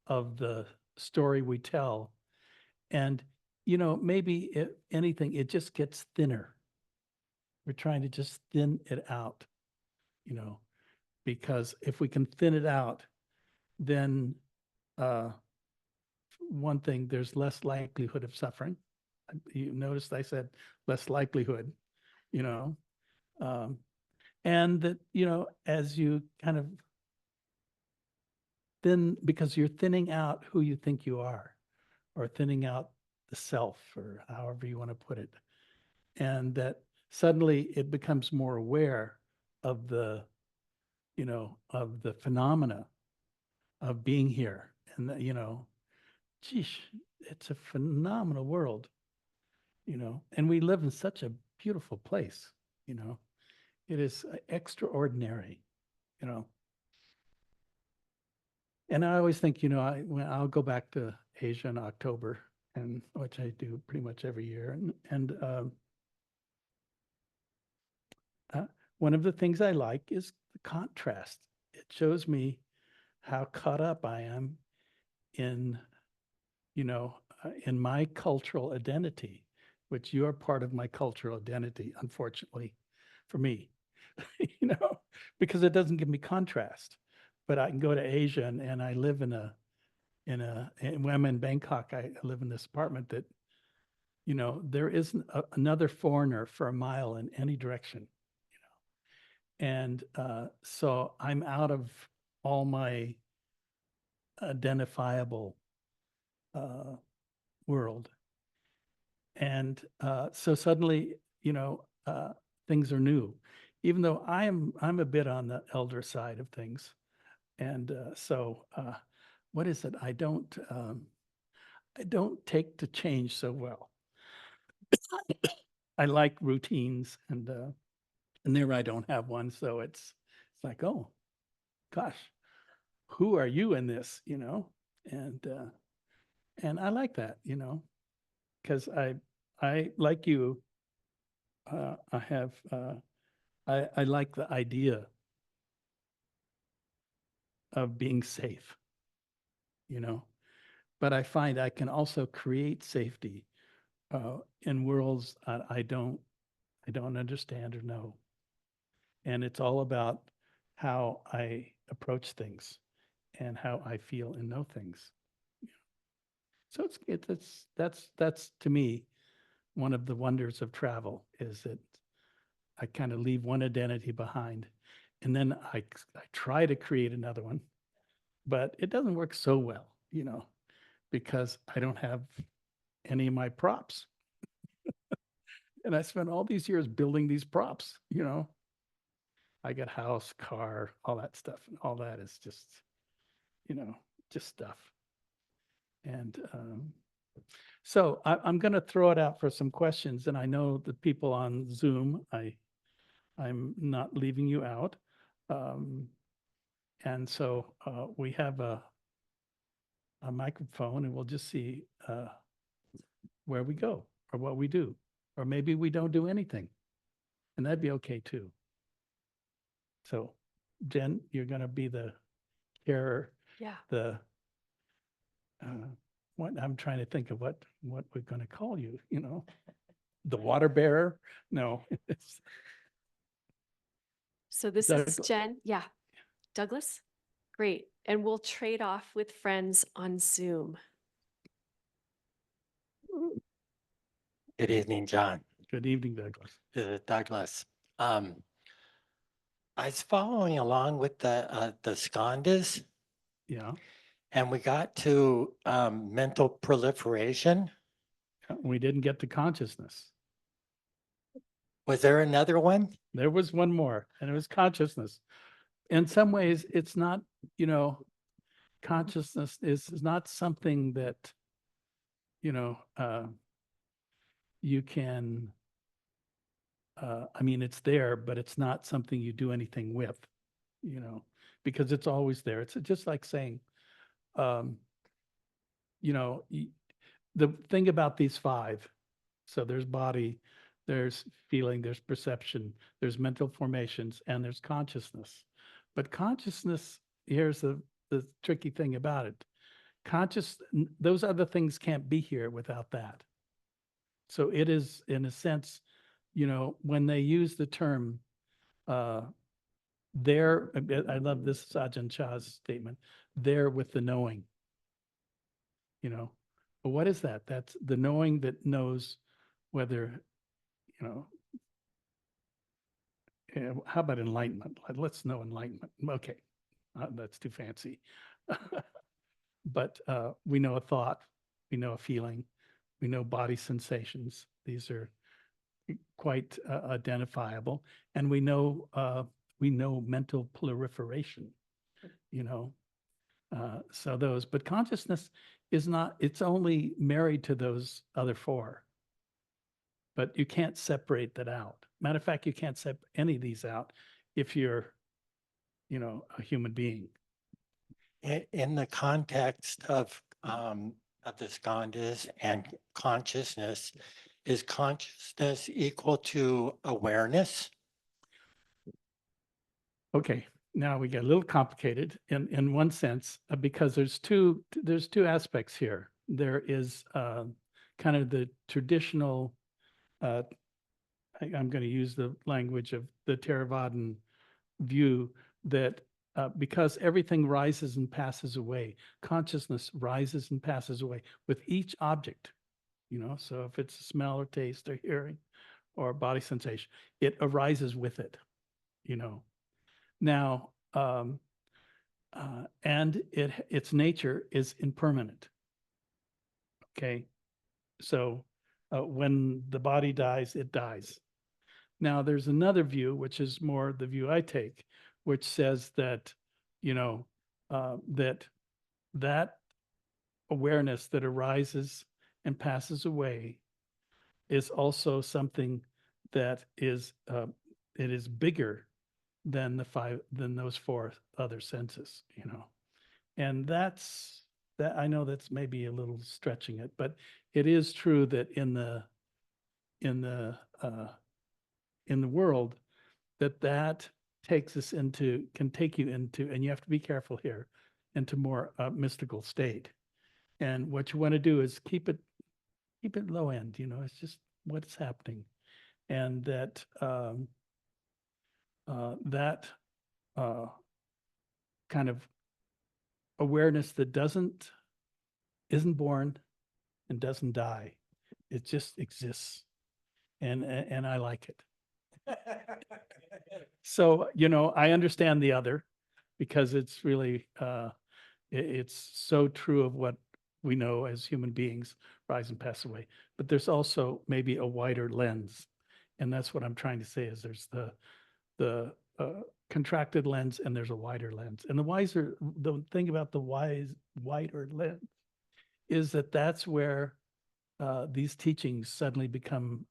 of the story we tell, and, you know, maybe if anything, it just gets thinner. We're trying to just thin it out, you know, because if we can thin it out, then uh, one thing, there's less likelihood of suffering. You noticed I said less likelihood, you know, um, and that, you know, as you kind of thin, because you're thinning out who you think you are, or thinning out the self, or however you want to put it, and that suddenly it becomes more aware of the, you know, of the phenomena of being here, and that, you know, geez, it's a phenomenal world, you know, and we live in such a beautiful place, you know, it is extraordinary, you know. And I always think, you know, I'll go back to Asia in October, and which I do pretty much every year, and uh, one of the things I like is the contrast. It shows me how caught up I am in, you know, in my cultural identity, which you're part of my cultural identity, unfortunately, for me, you know, because it doesn't give me contrast. But I can go to Asia, and I live and when I'm in Bangkok, I live in this apartment that, you know, there isn't another foreigner for a mile in any direction, you know. And so I'm out of all my identifiable uh, world. And so suddenly, you know, things are new, even though I'm a bit on the elder side of things. And what is it? I don't take to change so well. I like routines, and there I don't have one. So it's like, oh gosh, who are you in this? You know, and and I like that, you know, because I like you. I have I like the idea of being safe, you know, but I find I can also create safety in worlds I don't understand or know. And it's all about how I approach things and how I feel and know things. So that's to me one of the wonders of travel, is that I kind of leave one identity behind, and then I try to create another one, but it doesn't work so well, you know, because I don't have any of my props. And I spent all these years building these props, you know. I got house, car, all that stuff, and all that is just, you know, just stuff. And so I'm going to throw it out for some questions, and I know the people on Zoom, I'm not leaving you out. Um, and so we have a microphone, and we'll just see where we go or what we do, or maybe we don't do anything, and that'd be okay too. So, Jen, you're going to be the carer, Yeah. the what I'm trying to think of what we're going to call you. You know, the water bearer. No, it's So this is Doug. Jen. Yeah. Douglas. Great. And we'll trade off with friends on Zoom. Good evening, John. Good evening, Douglas. Douglas. I was following along with the Skandas, Yeah, and we got to mental proliferation. we didn't get to consciousness. Was there another one? There was one more, and it was consciousness. In some ways, it's not, you know, consciousness is not something that, you know, you can, I mean, it's there, but it's not something you do anything with, you know, because it's always there. It's just like saying, um, you know, the thing about these five, so there's body, there's feeling, there's perception, there's mental formations, and there's consciousness. But consciousness, here's the tricky thing about it. Those other things can't be here without that. So it is, in a sense, when they use the term, there, I love this Sajjan Shah's statement, there with the knowing, But what is that? That's the knowing that knows whether, you know, how about enlightenment? Let's know enlightenment. Okay, that's too fancy. But we know a thought, we know a feeling, we know body sensations. These are quite identifiable, and we know mental proliferation. So those, but consciousness is not. It's only married to those other four. But you can't separate that out. Matter of fact, you can't separate any of these out if you're, a human being. In the context of the skandhas and consciousness, is consciousness equal to awareness? Okay, now we get a little complicated in one sense because there's two aspects here. There is kind of the traditional. I'm going to use the language of the Theravadan view that because everything rises and passes away, consciousness rises and passes away with each object. So if it's a smell or taste or hearing or body sensation, it arises with it. Now, and its nature is impermanent. Okay, so when the body dies, it dies. Now, there's another view, which is more the view I take, which says that, that awareness that arises and passes away is also something that is it is bigger than those four other senses, and that I know that's maybe a little stretching it, but it is true that in the world that takes us can take you into, and you have to be careful here, into more mystical state. And what you want to do is keep it low end, it's just what's happening. And that kind of awareness that isn't born and doesn't die. It just exists. And I like it. So, I understand the other because it's really, it's so true of what we know as human beings, rise and pass away. But there's also maybe a wider lens. And that's what I'm trying to say is there's the contracted lens and there's a wider lens. And the thing about the wider lens is that's where these teachings suddenly become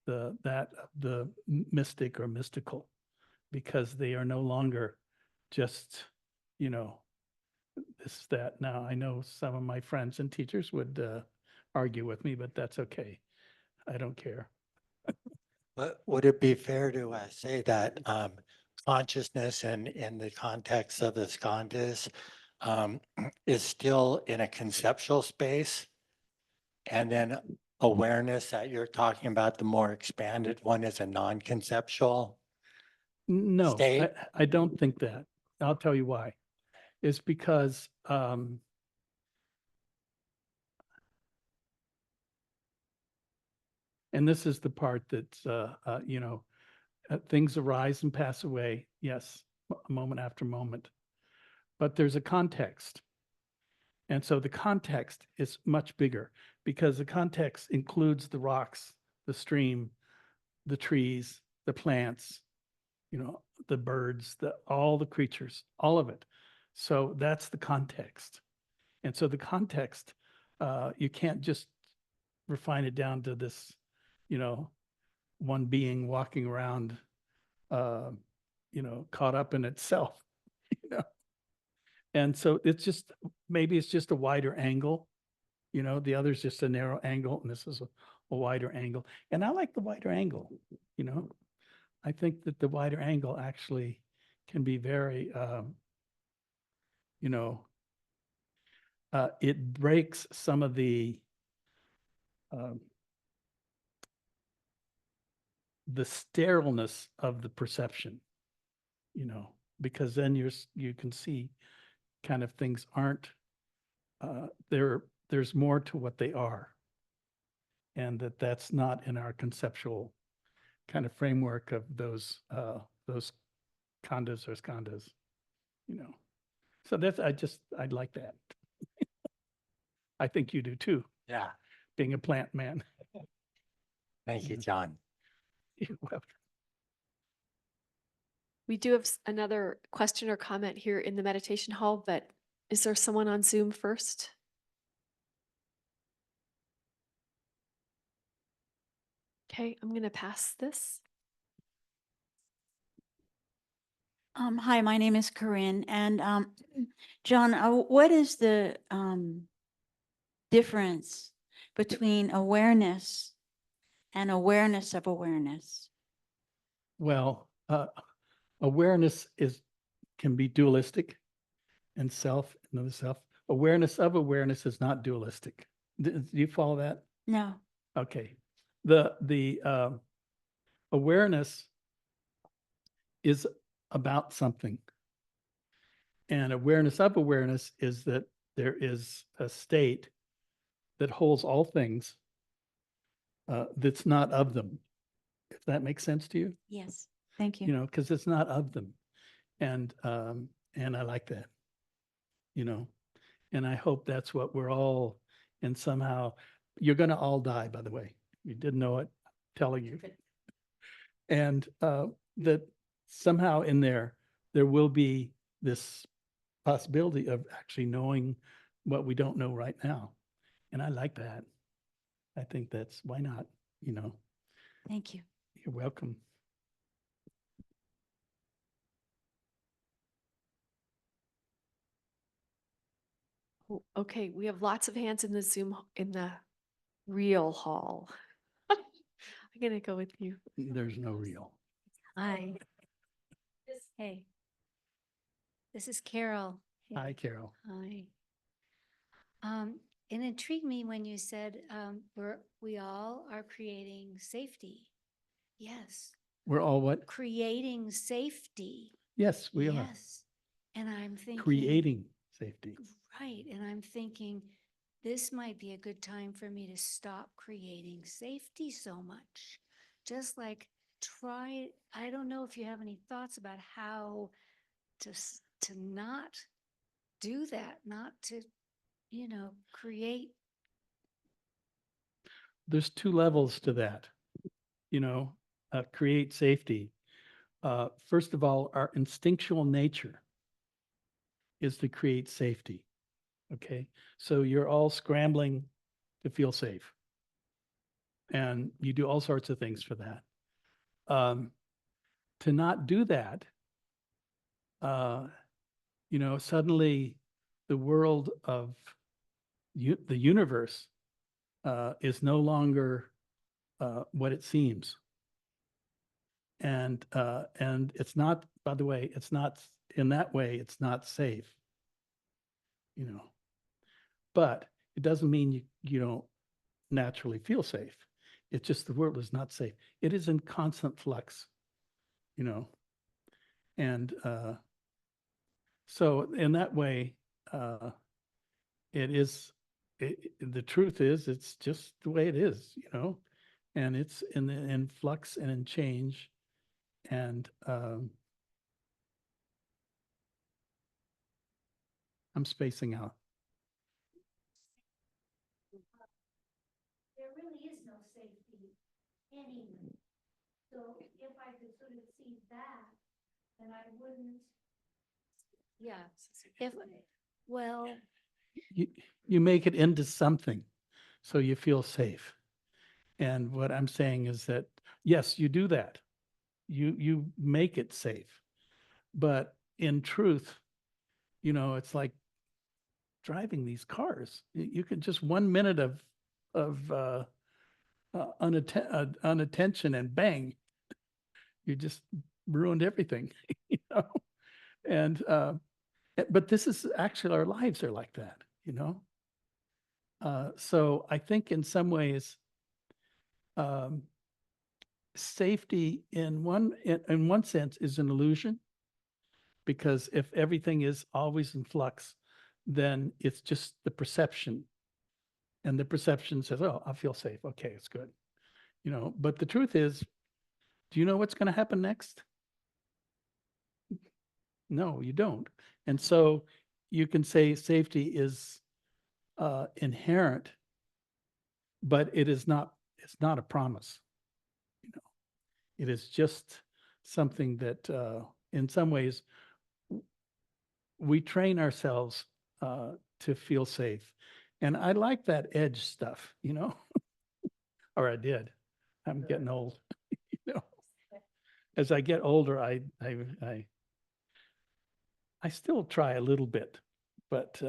the mystic or mystical, because they are no longer just, this, that. Now, I know some of my friends and teachers would argue with me, but that's okay. I don't care. But would it be fair to say that consciousness in the context of the skandhas is still in a conceptual space, and then awareness that you're talking about, the more expanded one, is a non-conceptual No, state? I don't think that. I'll tell you why. It's because and this is the part that's things arise and pass away, yes, moment after moment, but there's a context. And so the context is much bigger because the context includes the rocks, the stream, the trees, the plants, the birds, all the creatures, all of it. So that's the context. And so the context, you can't just refine it down to this, one being walking around, caught up in itself, And so it's just, maybe it's just a wider angle. You know, the other's just a narrow angle and this is a wider angle. And I like the wider angle, you know. I think that the wider angle actually can be very, you know, it breaks some of um, the sterileness of the perception, you know, because then you can see kind of things aren't, there's more to what they are. And that's not in our conceptual kind of framework of those condas or skandas, you know. So that's, I'd like that. I think you do too, Yeah, being a plant man. thank you, Yeah. John. You're welcome. We do have another question or comment here in the meditation hall, but is there someone on Zoom first? Okay, I'm going to pass this. Hi, my name is Corinne, and John, what is the difference between awareness and awareness of awareness? Well, awareness can be dualistic and self, another self. Awareness of awareness is not dualistic. Do you follow that? No. Okay. The awareness is about something. And awareness of awareness is that there is a state that holds all things that's not of them. If that makes sense to you, Yes. Thank you you. know, because it's not of them. And I like that, you know, and I hope that's what we're all, and somehow you're going to all die, by the way. You didn't know it, telling you. And that somehow in there will be this possibility of actually knowing what we don't know right now. And I like that. I think that's, why not, you know? Thank you. You're welcome. Oh, okay, we have lots of hands in the Zoom, in the real hall. I'm going to go with you. There's no real. Hi. Hey. This is Carol. Hi, Hey. Carol. Hi. It intrigued me when you said, we all are creating safety. Yes, We're all what? creating safety. Yes, we are Yes. And I'm thinking. creating safety. Right, and I'm thinking, this might be a good time for me to stop creating safety so much. Just like I don't know if you have any thoughts about how to not do that, not to, create. There's two levels to that, you know, create safety. First of all, our instinctual nature is to create safety. Okay. So you're all scrambling to feel safe. And you do all sorts of things for that. To not do that, you know, suddenly the world of the universe is no longer what it seems. And it's not, by the way, it's not, in that way, it's not safe, you know. But it doesn't mean you don't naturally feel safe. It's just the world is not safe. It is in constant flux, you know. And so in that way, the truth is, it's just the way it is, you know, and it's in flux and in change. And I'm spacing out. There really is no safety anywhere. So if I could sort of see that, then I wouldn't. Yeah, well, You make it into something so you feel safe. And what I'm saying is that, yes, you do that. You make it safe. But in truth, You know, it's like driving these cars. You could just 1 minute of unattention and bang, you just ruined everything, you know? And, but this is actually, our lives are like that, you know? So I think in some ways, um, safety in one sense is an illusion, because if everything is always in flux, then it's just the perception. And the perception says, oh, I feel safe. Okay, it's good. You know, but the truth is, do you know what's going to happen next? No, you don't. And so you can say safety is inherent, but it's not a promise. You know, it is just something that in some ways we train ourselves to feel safe. And I like that edge stuff, you know, or I did. I'm getting old, you know. As I get older, I still try a little bit, but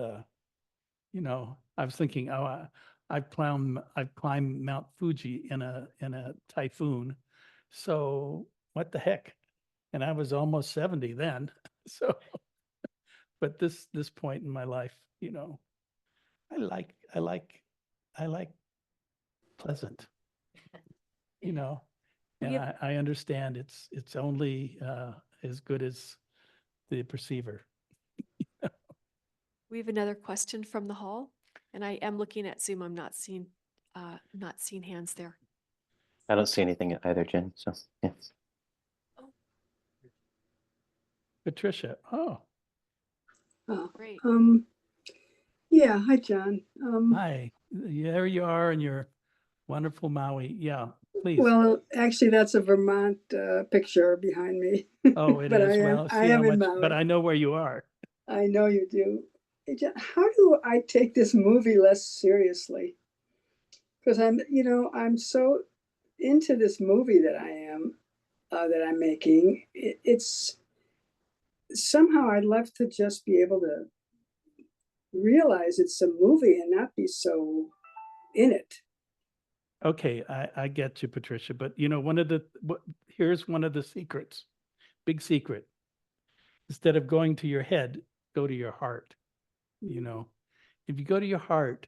you know, I was thinking, oh, I've climbed Mount Fuji in a typhoon, so what the heck? And I was almost 70 then, so. But this point in my life, you know, I like pleasant, you know, We and have- I understand it's only as good as the perceiver. We have another question from the hall, and I am looking at Zoom. I'm not seeing hands there. I don't see anything either, Jen. So yeah. Patricia, oh, Oh, Great. yeah, hi, John. hi, there you are in your wonderful Maui. Yeah, please. Well, actually, that's a Vermont picture behind me. Oh, it but is. I am, Well, I see how am in much, but Maui. I know where you are. I know you do. Hey, John, how do I take this movie less seriously? Because I'm so into this movie that that I'm making. It's somehow I'd love to just be able to realize it's a movie and not be so in it. Okay, I get you, Patricia, but you know, here's one of the secrets, big secret. Instead of going to your head, go to your heart. You know, if you go to your heart,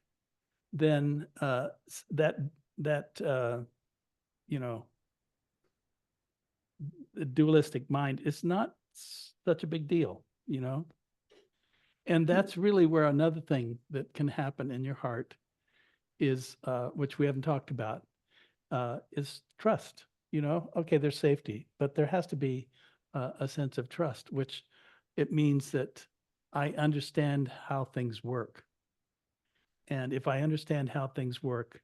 then that you know, the dualistic mind is not such a big deal, you know. And that's really where another thing that can happen in your heart is, which we haven't talked about, is trust. You know, okay, there's safety, but there has to be a sense of trust, which it means that I understand how things work. And if I understand how things work,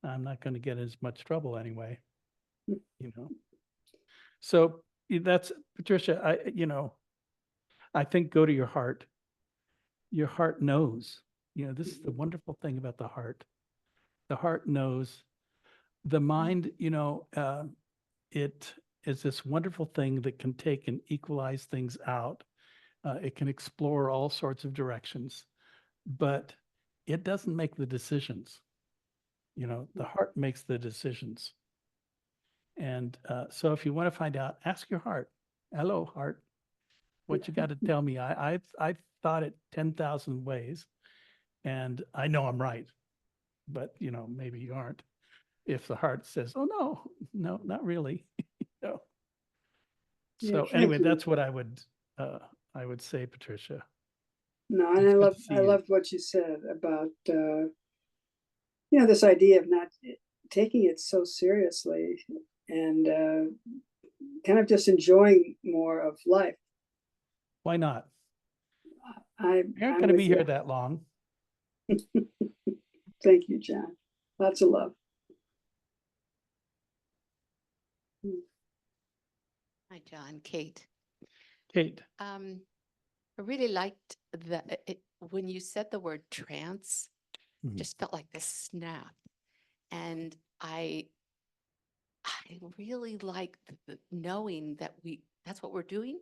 I'm not going to get in as much trouble anyway, you know. So that's, Patricia, you know, I think go to your heart. Your heart knows. You know, this is the wonderful thing about the heart. The heart knows. The mind, you know, it is this wonderful thing that can take and equalize things out. It can explore all sorts of directions, but it doesn't make the decisions. You know, the heart makes the decisions. And so if you want to find out, ask your heart. Hello, heart. What you got to tell me? I've thought it 10,000 ways, and I know I'm right, but you know, maybe you aren't. If the heart says, "Oh no, not really," no. Yeah, So thank anyway, you. that's what I would say, Patricia. No, and It's I good to see you. loved what you said about this idea of not taking it so seriously and kind of just enjoying more of life. Why not? I You're not I'm going to with be here you. that long. Thank you, John. Lots of love. Hi, John, Kate. Kate, I really liked when you said the word trance, Mhm. just felt like this snap. And I really like knowing that that's what we're doing,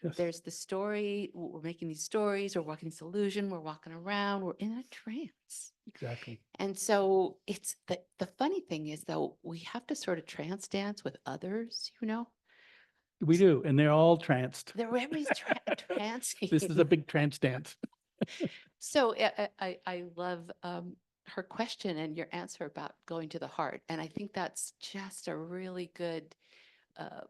Yes. There's the story, we're making these stories, we're walking this illusion, we're walking around, we're in a trance. Exactly. And so it's the funny thing is though, we have to sort of trance dance with others, you know? We do, and they're all tranced. Everybody's trancing. This is a big trance dance. So I love her question and your answer about going to the heart. And I think that's just a really good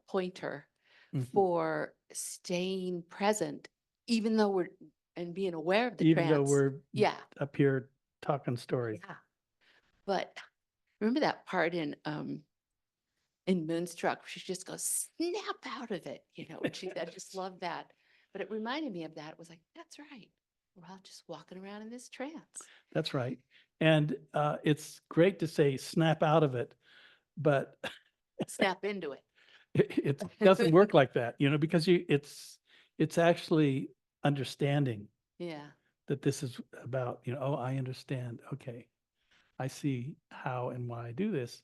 pointer Mhm. for staying present, even though we're and being aware of the Even though trance. we're Yeah, up here talking stories. yeah. But remember that part in Moonstruck, where she just goes snap out of it, you know, and I just love that. But it reminded me of that. It was like, that's right. We're all just walking around in this trance. That's right. And it's great to say snap out of it, but Snap into it. it doesn't work like that, you know, because it's actually understanding Yeah. that this is about, you know, oh, I understand. Okay. I see how and why I do this.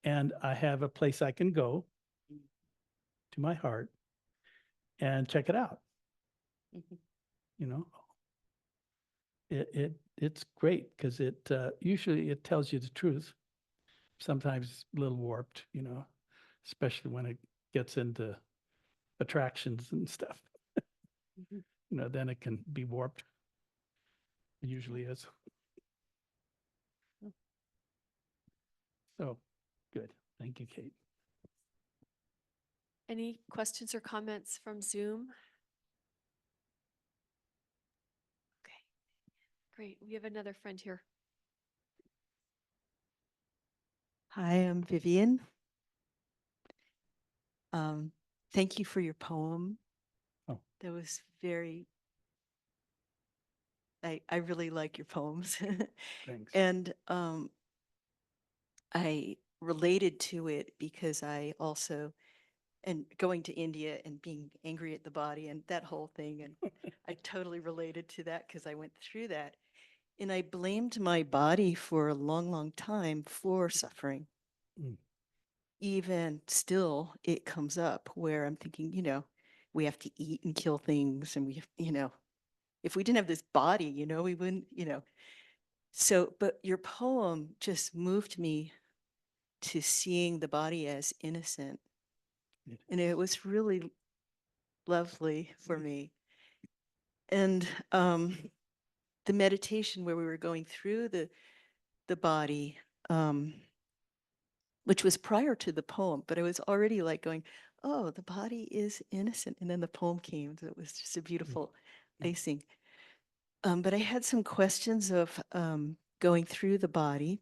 And I have a place I can go to my heart and check it out. Mhm. You know, it's great because it usually it tells you the truth. Sometimes a little warped, you know, especially when it gets into attractions and stuff. Mhm. You know, then it can be warped. It usually is. So good. Thank you, Kate. Any questions or comments from Zoom? Okay, great. We have another friend here. Hi, I'm Vivian. Thank you for your poem. Oh. That was I really like your poems. Thanks. And I related to it because I also, and going to India and being angry at the body and that whole thing. And I totally related to that because I went through that. And I blamed my body for a long, long time for suffering. Mm. Even still, it comes up where I'm thinking, you know, we have to eat and kill things. And we have, you know, if we didn't have this body, you know, we wouldn't, you know. So, but your poem just moved me to seeing the body as innocent. It And it was really lovely for me. And the meditation where we were going through the body, which was prior to the poem, but I was already like going, oh, the body is innocent. And then the poem came. So it was just a beautiful icing. But I had some questions of going through the body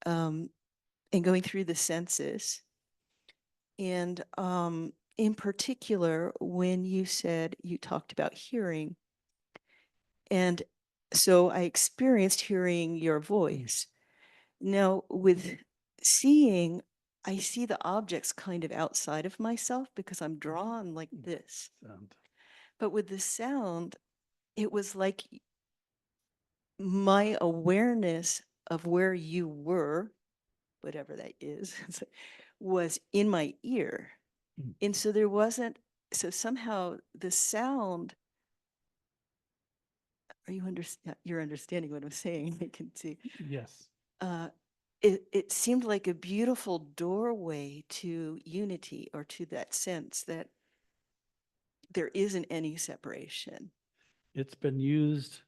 and going through the senses. And in particular, when you said you talked about hearing. And so I experienced hearing your voice. Now, with seeing, I see the objects kind of outside of myself because I'm drawn like this. sound. But with the sound, it was like my awareness of where you were, whatever that is, was in my ear. Mm. And so there wasn't, so somehow the sound, are you you're understanding what I'm saying? I can see. Yes. It seemed like a beautiful doorway to unity or to that sense that there isn't any separation. It's been used,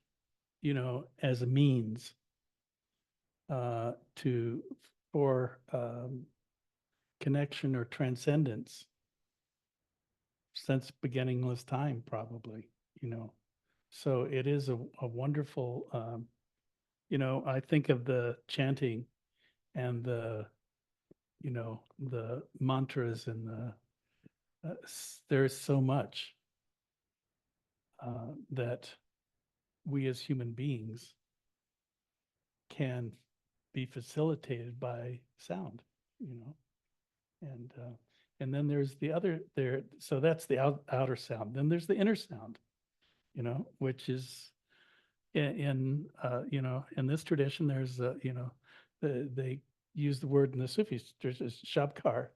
you know, as a means for connection or transcendence since beginningless time, probably, you know. So it is a wonderful, you know, I think of the chanting and the, you know, the mantras and there's so much that we as human beings can be facilitated by sound, you know, and then there's the other there. So that's the outer sound. Then there's the inner sound, you know, which is in you know, in this tradition, there's you know, they use the word in the Sufis, there's a shabkar,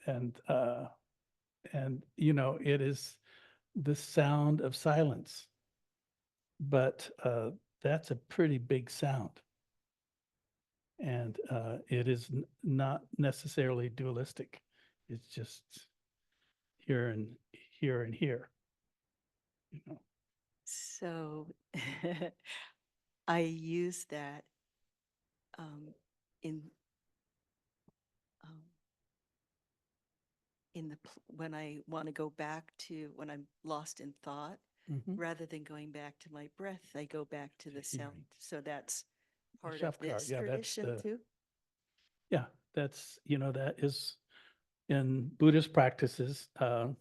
and And, you know, it is the sound of silence. But that's a pretty big sound. And it is not necessarily dualistic. It's just here and here and here. You know, So I use that um, in um, when I want to go back to when I'm lost in thought, Mhm. rather than going back to my breath, I go back to the sound. hearing. So that's part of Shafkar, this yeah, that's tradition the- too. Yeah, that's, you know, that is in Buddhist practices. Ajahn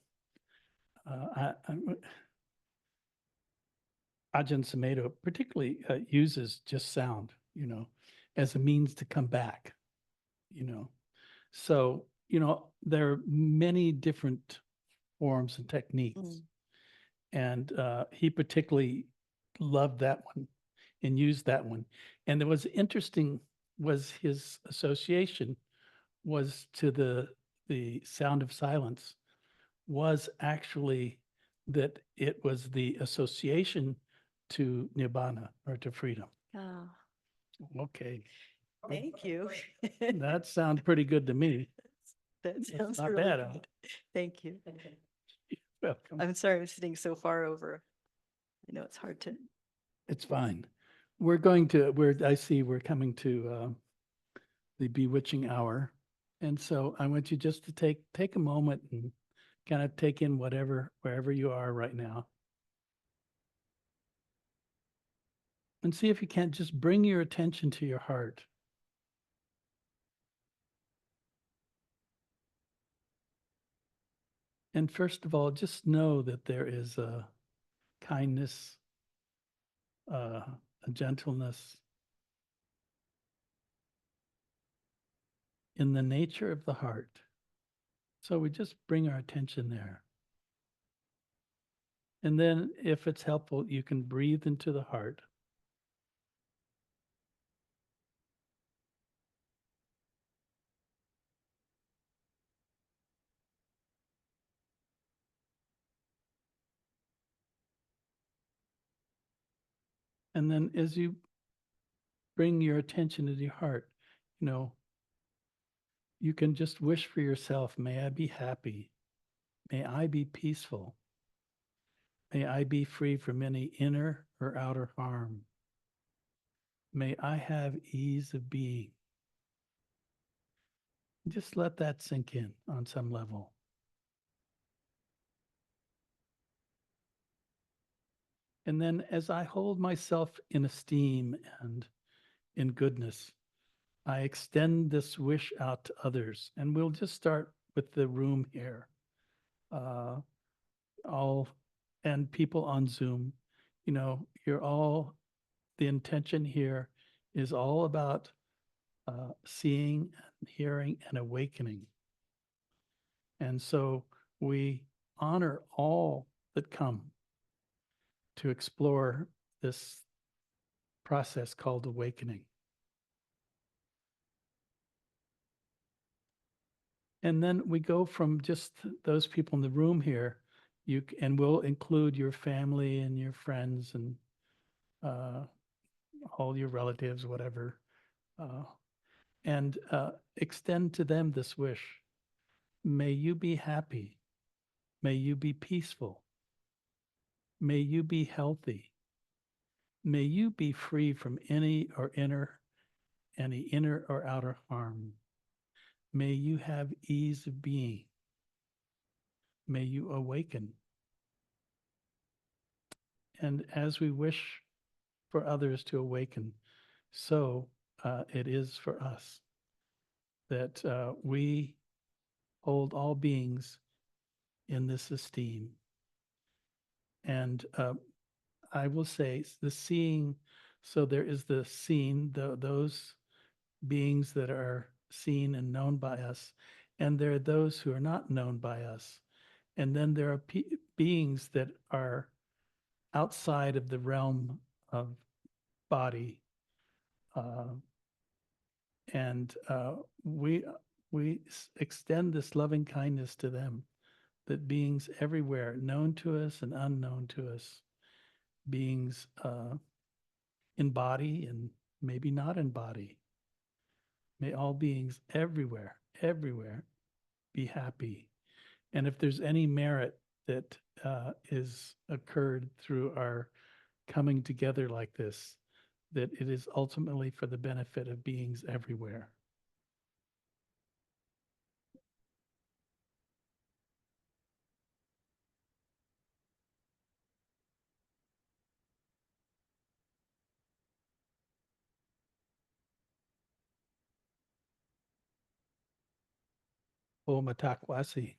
Sumedho particularly uses just sound, you know, as a means to come back, you know. So, you know, there are many different forms and techniques. Mm. And he particularly loved that one and used that one. And it was interesting was his association was to the sound of silence was actually that it was the association to nibbana or to freedom. Oh, Okay, Thank you. that sounds pretty good to me. That That's sounds not really bad, huh? good. Thank you. You're welcome. I'm sorry I'm sitting so far over. I know it's hard to. It's fine. I see we're coming to the bewitching hour. And so I want you just to take a moment and kind of take in wherever you are right now. And see if you can't just bring your attention to your heart. And first of all, just know that there is a kindness, a gentleness in the nature of the heart. So we just bring our attention there. And then if it's helpful, you can breathe into the heart. And then as you bring your attention to your heart, you know, you can just wish for yourself, may I be happy. May I be peaceful. May I be free from any inner or outer harm. May I have ease of being. Just let that sink in on some level. And then as I hold myself in esteem and in goodness, I extend this wish out to others. And we'll just start with the room here. All and people on Zoom, you know, the intention here is all about seeing, and hearing, and awakening. And so we honor all that come to explore this process called awakening. And then we go from just those people in the room here, and we'll include your family and your friends and all your relatives, whatever, and extend to them this wish. May you be happy. May you be peaceful. May you be healthy. May you be free from any inner or outer harm. May you have ease of being. May you awaken. And as we wish for others to awaken, so it is for us that we hold all beings in this esteem. And I will say the seeing, so there is the seen, those beings that are seen and known by us, and there are those who are not known by us. And then there are beings that are outside of the realm of body. And we extend this loving kindness to them that beings everywhere, known to us and unknown to us, beings in body and maybe not in body, may all beings everywhere, everywhere be happy. And if there's any merit that is occurred through our coming together like this, that it is ultimately for the benefit of beings everywhere. O Matakwasi.